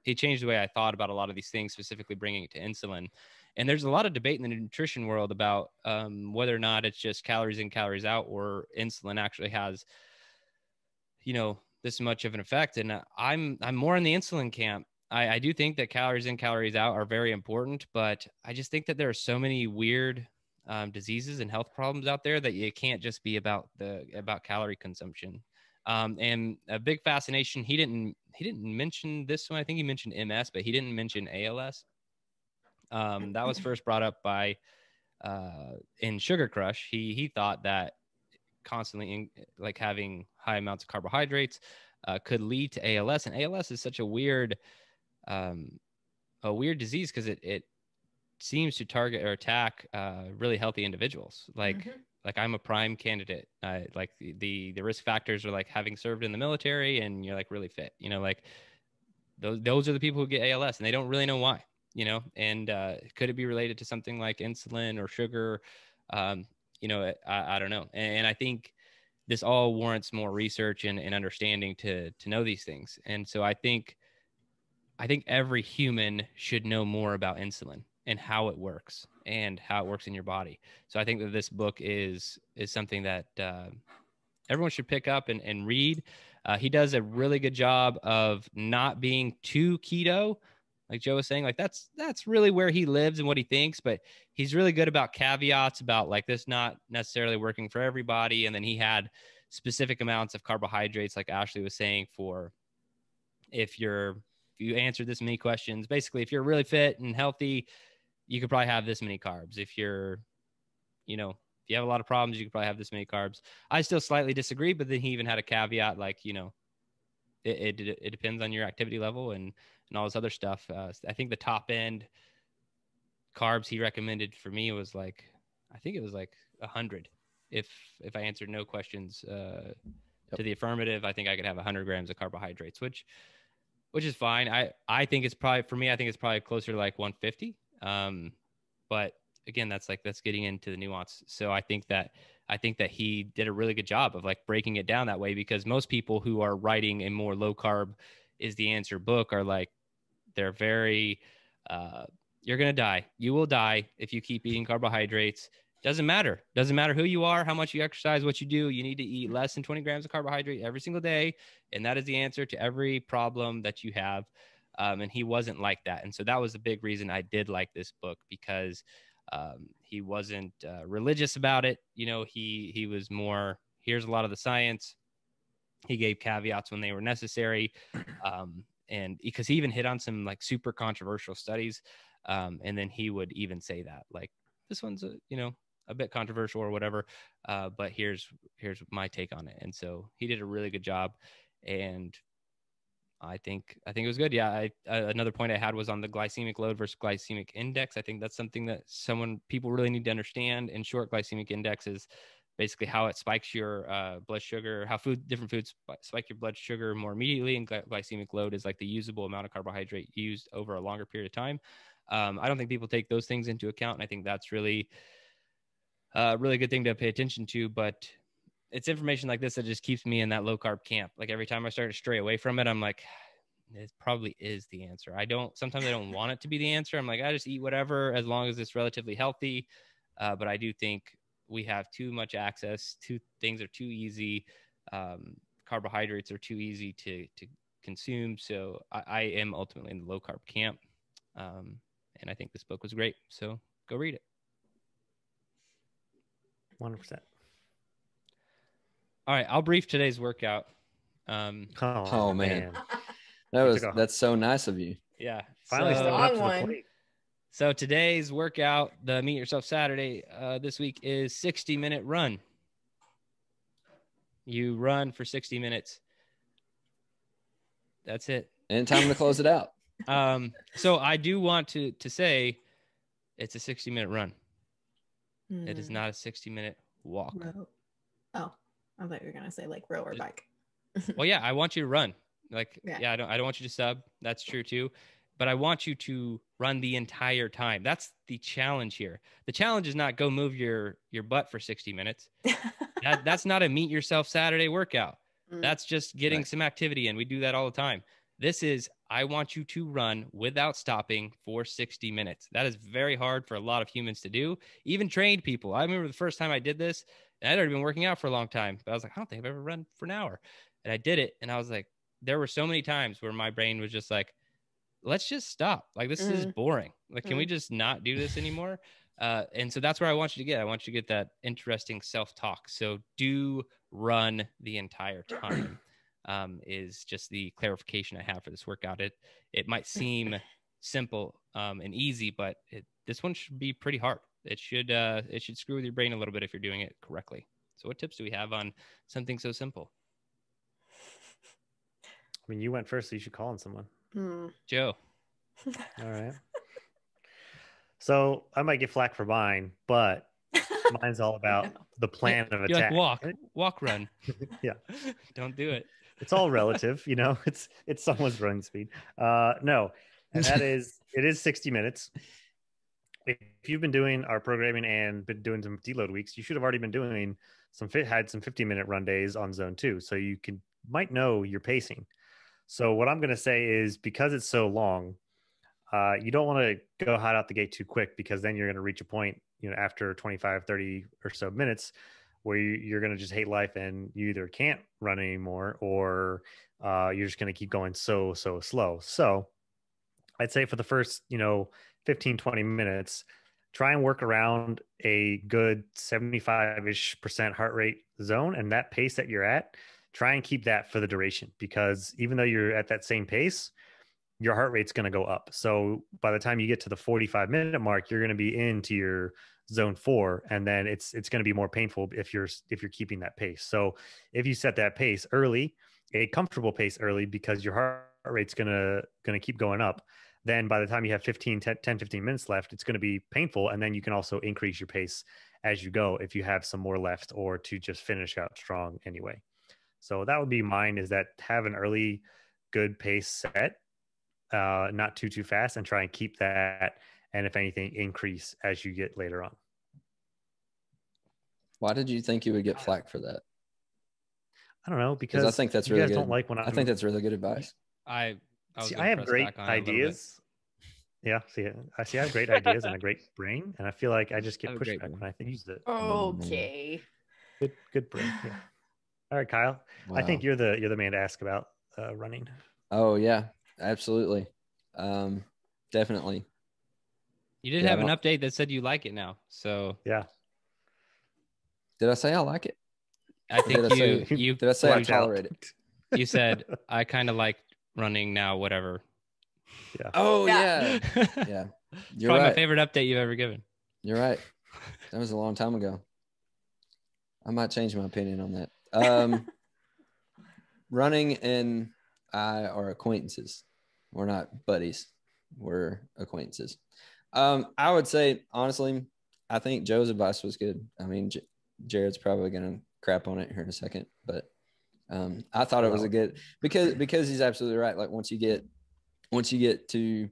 he changed the way I thought about a lot of these things, specifically bringing it to insulin. And there's a lot of debate in the nutrition world about whether or not it's just calories in, calories out, or insulin actually has, this much of an effect. And I'm more in the insulin camp. I do think that calories in, calories out are very important, but I just think that there are so many weird diseases and health problems out there that it can't just be about calorie consumption. And a big fascination, he didn't mention this one. I think he mentioned MS, but he didn't mention ALS. That was first brought up by in Sugar Crush. He thought that constantly like having high amounts of carbohydrates could lead to ALS, and ALS is such a weird disease because it seems to target or attack really healthy individuals. Like I'm a prime candidate. Like the risk factors are like having served in the military and you're like really fit, like those are the people who get ALS and they don't really know why, and could it be related to something like insulin or sugar? I don't know. And I think this all warrants more research and understanding to know these things. And so I think every human should know more about insulin and how it works and how it works in your body. So I think that this book is something that everyone should pick up and read. He does a really good job of not being too keto. Like Joe was saying, like that's really where he lives and what he thinks, but he's really good about caveats about like this not necessarily working for everybody. And then he had specific amounts of carbohydrates, like Ashley was saying, for if you answer this many questions, basically, if you're really fit and healthy, you could probably have this many carbs. If you're, if you have a lot of problems, you could probably have this many carbs. I still slightly disagree, but then he even had a caveat, like, it depends on your activity level and all this other stuff. I think the top end carbs he recommended for me was like, I think it was like 100. If I answered no questions to the affirmative, I think I could have 100 grams of carbohydrates, which is fine. I think it's probably, for me, I think it's probably closer to like 150. But again, that's getting into the nuance. So I think that he did a really good job of like breaking it down that way, because most people who are writing a more low carb is the answer book are like, they're very, you're going to die. You will die if you keep eating carbohydrates. Doesn't matter who you are, how much you exercise, what you do. You need to eat less than 20 grams of carbohydrate every single day, and that is the answer to every problem that you have. And he wasn't like that, and so that was the big reason I did like this book, because he wasn't religious about it. He was more, here's a lot of the science. He gave caveats when they were necessary, and because he even hit on some like super controversial studies, and then he would even say that like, this one's a bit controversial or whatever, but here's my take on it. And so he did a really good job, and I think it was good. Yeah. Another point I had was on the glycemic load versus glycemic index. I think that's something that people really need to understand. In short, glycemic index is basically how it spikes your blood sugar, how different foods spike your blood sugar more immediately. And glycemic load is like the usable amount of carbohydrate used over a longer period of time. I don't think people take those things into account. And I think that's really good thing to pay attention to, but it's information like this that just keeps me in that low carb camp. Like every time I start to stray away from it, I'm like, it probably is the answer. Sometimes I don't want it to be the answer. I'm like, I just eat whatever, as long as it's relatively healthy. But I do think we have too much access to things, are too easy. Carbohydrates are too easy to consume. So I am ultimately in the low carb camp. And I think this book was great. So go read it. 100%. All right, I'll brief today's workout. Oh man, that's so nice of you. Yeah, finally stepping up to the plate. So today's workout, the Meet Yourself Saturday this week, is 60-minute run. You run for 60 minutes. That's it. And time to close it out. So I do want to say it's a 60-minute run. It is not a 60-minute walk. Row. Oh, I thought you were gonna say like row or bike. Well, yeah, I want you to run. Like, yeah, I don't want you to sub. That's true too. But I want you to run the entire time. That's the challenge here. The challenge is not go move your butt for 60 minutes. That's not a Meet Yourself Saturday workout. That's just getting some activity in. We do that all the time. This is, I want you to run without stopping for 60 minutes. That is very hard for a lot of humans to do, even trained people. I remember the first time I did this, and I'd already been working out for a long time, but I was like, I don't think I've ever run for an hour. And I did it, and I was like, there were so many times where my brain was just like, let's just stop. Like, this is boring. Like, can we just not do this anymore? And so that's where I want you to get. I want you to get that interesting self-talk. So do run the entire time. Is just the clarification I have for this workout. It might seem simple and easy, but this one should be pretty hard. It should screw with your brain a little bit if you're doing it correctly. So what tips do we have on something so simple? I mean, you went first, so you should call on someone. Joe. All right. So I might get flack for mine, but mine's all about the plan of attack. Like walk, run. Yeah. Don't do it. It's all relative, it's someone's running speed. No, and it is 60 minutes. If you've been doing our programming and been doing some deload weeks, you should have already been doing had some 50-minute run days on zone 2. So you might know your pacing. So what I'm going to say is, because it's so long, you don't want to go hot out the gate too quick, because then you're going to reach a point, after 25, 30 or so minutes where you're going to just hate life, and you either can't run anymore, or you're just going to keep going so slow. So I'd say for the first, 15, 20 minutes, try and work around a good 75-ish% heart rate zone, and that pace that you're at, try and keep that for the duration, because even though you're at that same pace, your heart rate's going to go up. So by the time you get to the 45-minute mark, you're going to be into your zone 4, and then it's going to be more painful if you're keeping that pace. So if you set that pace early, a comfortable pace early, because your heart rate's going to keep going up, then by the time you have 10, 15 minutes left, it's going to be painful. And then you can also increase your pace as you go if you have some more left, or to just finish out strong anyway. So that would be mine, is that have an early good pace set, not too fast, and try and keep that. And if anything, increase as you get later on. Why did you think you would get flack for that? I don't know, because I think that's really good. Don't like when I think that's really good advice. I have great ideas. Yeah, see, I have great ideas and a great brain, and I feel like I just I get have a great pushback brain. when I use it. Okay. Good brain. Yeah. All right, Kyle. Wow. I think you're the man to ask about running. Oh yeah, absolutely. Definitely. You did Yeah, have an update that said you like it now. So Yeah. Did I say I like it? I think Did I say I Watch out. tolerate it? you said I kind of like running now, whatever. Yeah. Oh Yeah. yeah. Yeah. You're Probably my right. favorite update you've ever given. You're right. That was a long time ago. I might change my opinion on that. Running and I are acquaintances. We're not buddies. We're acquaintances. I would say, honestly, I think Joe's advice was good. I mean, Jerred's probably going to crap on it here in a second, but I thought it was a good, because he's absolutely right. Like once you get to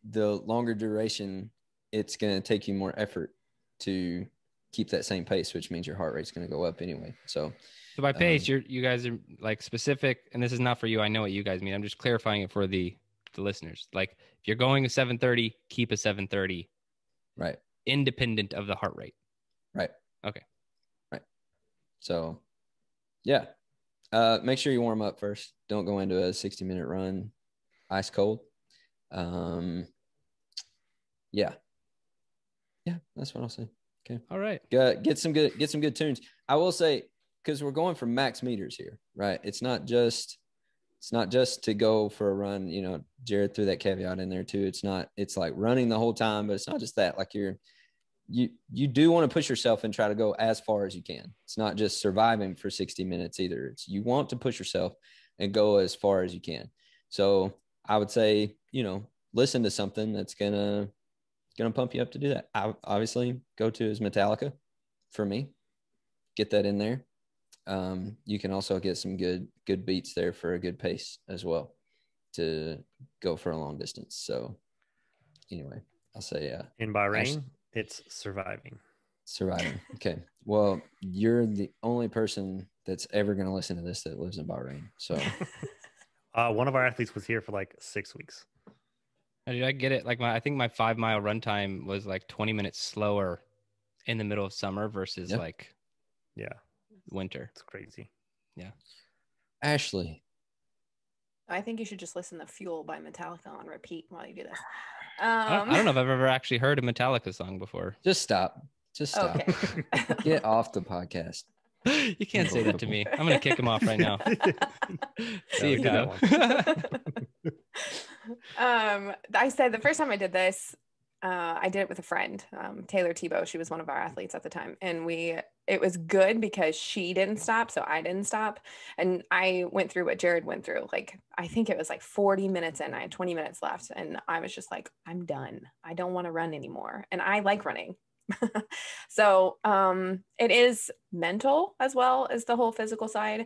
the longer duration, it's going to take you more effort to keep that same pace, which means your heart rate's going to go up anyway. So by pace, you guys are like specific, and this is not for you. I know what you guys mean. I'm just clarifying it for the listeners. Like if you're going a 7:30, keep a 7:30. Right. Independent of the heart rate. Right. Okay. Right. So, yeah. Make sure you warm up first. Don't go into a 60-minute run ice cold. Yeah. Yeah, that's what I'll say. Okay. All right. Get some good tunes. I will say, because we're going for max meters here, right? It's not just to go for a run. You know, Jerred threw that caveat in there too. It's like running the whole time, but it's not just that. Like you do want to push yourself and try to go as far as you can. It's not just surviving for 60 minutes either. It's you want to push yourself and go as far as you can. So I would say, listen to something that's gonna pump you up to do that. I obviously go to is Metallica for me. Get that in there. You can also get some good beats there for a good pace as well to go for a long distance. So anyway, I'll say in Bahrain, it's surviving. Okay. Well, you're the only person that's ever going to listen to this that lives in Bahrain. So one of our athletes was here for like 6 weeks. Did I get it? Like I think my 5-mile run time was like 20 minutes slower in the middle of summer versus winter. It's crazy. Yeah. Ashley. I think you should just listen to Fuel by Metallica on repeat while you do this. I don't know if I've ever actually heard a Metallica song before. Just stop. Okay. Get off the podcast. You can't say that to me. I'm going to kick him off right now. See you, Kyle. I said the first time I did this, I did it with a friend, Taylor Tebow. She was one of our athletes at the time. And it was good because she didn't stop. So I didn't stop. And I went through what Jerred went through. Like, I think it was like 40 minutes in, I had 20 minutes left. And I was just like, I'm done. I don't want to run anymore. And I like running. So it is mental as well as the whole physical side.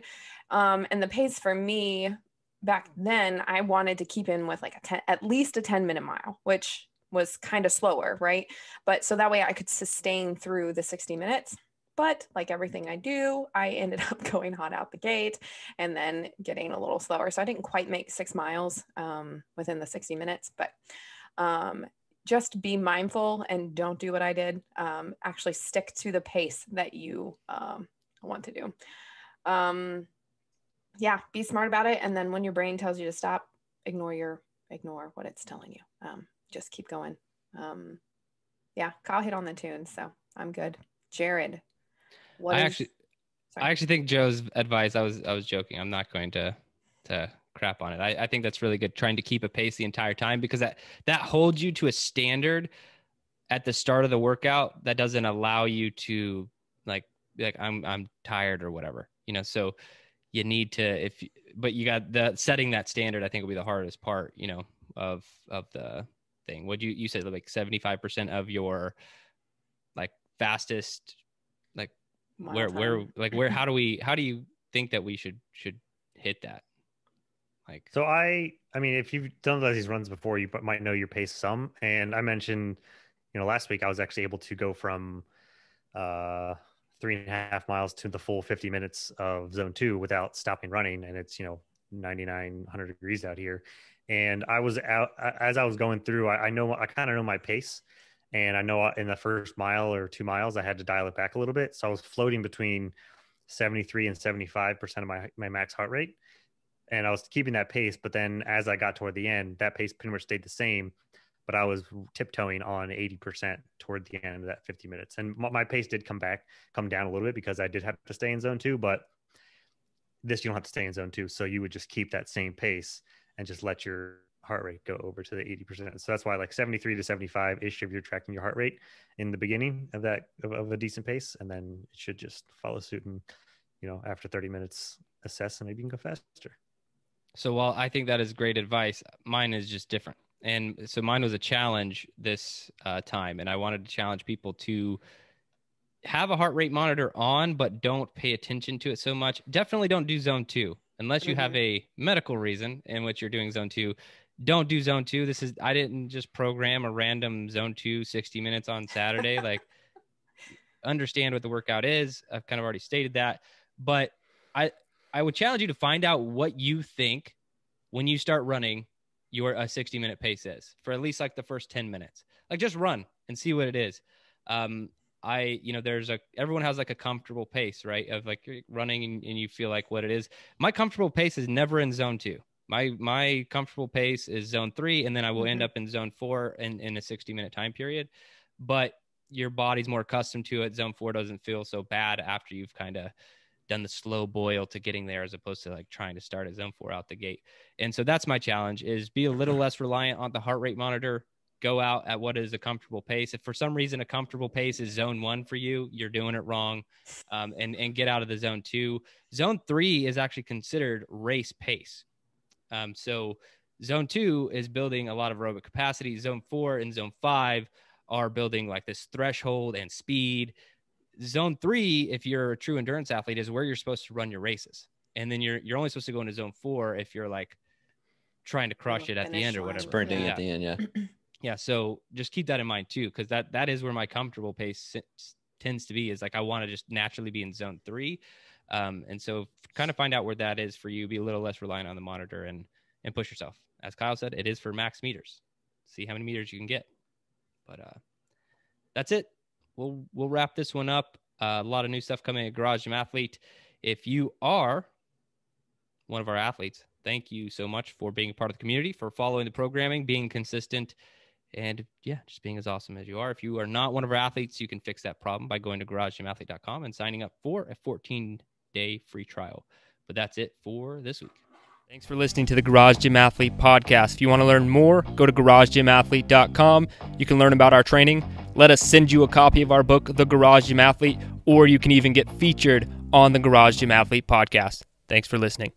And the pace for me back then, I wanted to keep in with like at least a 10-minute mile, which was kind of slower, right? But so that way I could sustain through the 60 minutes. But like everything I do, I ended up going hot out the gate and then getting a little slower. So I didn't quite make 6 miles within the 60 minutes, but just be mindful and don't do what I did. Actually stick to the pace that you want to do. Yeah, be smart about it. And then when your brain tells you to stop, ignore what it's telling you. Just keep going. Yeah, Kyle hit on the tune, so I'm good. Jerred, I actually think Joe's advice, I was joking. I'm not going to crap on it. I think that's really good, trying to keep a pace the entire time, because that holds you to a standard at the start of the workout that doesn't allow you to like I'm tired or whatever, so you need to, but you got the setting that standard, I think will be the hardest part, of the thing. What you said, like 75% of your like fastest, like where how do you think that we should hit that? Like, so I mean, if you've done these runs before, you might know your pace some. And I mentioned, last week I was actually able to go from 3.5 miles to the full 50 minutes of zone 2 without stopping running. And it's, 99, 100 degrees out here. And I was out as I was going through. I kind of know my pace, and I know in the first mile or 2 miles I had to dial it back a little bit. So I was floating between 73 and 75% of my max heart rate, and I was keeping that pace. But then as I got toward the end, that pace pretty much stayed the same, but I was tiptoeing on 80% toward the end of that 50 minutes. And my pace did come down a little bit because I did have to stay in zone 2, but this you don't have to stay in zone 2. So you would just keep that same pace and just let your heart rate go over to the 80%. So that's why like 73 to 75 ish if you're tracking your heart rate in the beginning of that of a decent pace, and then it should just follow suit, and after 30 minutes assess, and maybe you can go faster. So while I think that is great advice, mine is just different. And so mine was a challenge this time, and I wanted to challenge people to have a heart rate monitor on, but don't pay attention to it so much. Definitely don't do zone 2 unless you have a medical reason in which you're doing zone 2. Don't do zone 2. I didn't just program a random zone 2 60 minutes on Saturday. Like, understand what the workout is. I've kind of already stated that, but I would challenge you to find out what you think when you start running your 60-minute pace is for at least like the first 10 minutes. Like, just run and see what it is. Everyone has like a comfortable pace, right? Of like running and you feel like what it is. My comfortable pace is never in zone 2. My comfortable pace is zone 3, and then I will end up in zone 4 in a 60-minute time period. But your body's more accustomed to it. Zone 4 doesn't feel so bad after you've kind of done the slow boil to getting there, as opposed to like trying to start at zone 4 out the gate. And so that's my challenge, is be a little less reliant on the heart rate monitor. Go out at what is a comfortable pace. If for some reason a comfortable pace is zone 1 for you, you're doing it wrong, and get out of the zone 2. Zone 3 is actually considered race pace. So zone 2 is building a lot of aerobic capacity. Zone 4 and zone 5 are building like this threshold and speed. Zone 3, if you're a true endurance athlete, is where you're supposed to run your races. And then you're only supposed to go into zone 4 if you're like trying to crush it at the end or whatever. Sprinting at the end, yeah. Yeah, so just keep that in mind too, because that is where my comfortable pace tends to be, is like I want to just naturally be in zone 3. And so kind of find out where that is for you, be a little less reliant on the monitor, and push yourself. As Kyle said, it is for max meters. See how many meters you can get. But that's it. We'll wrap this one up. A lot of new stuff coming at Garage Gym Athlete. If you are one of our athletes, thank you so much for being a part of the community, for following the programming, being consistent, and just being as awesome as you are. If you are not one of our athletes, you can fix that problem by going to garagegymathlete.com and signing up for a 14-day free trial. But that's it for this week. Thanks for listening to the Garage Gym Athlete podcast. If you want to learn more, go to garagegymathlete.com. You can learn about our training. Let us send you a copy of our book, The Garage Gym Athlete, or you can even get featured on the Garage Gym Athlete podcast. Thanks for listening.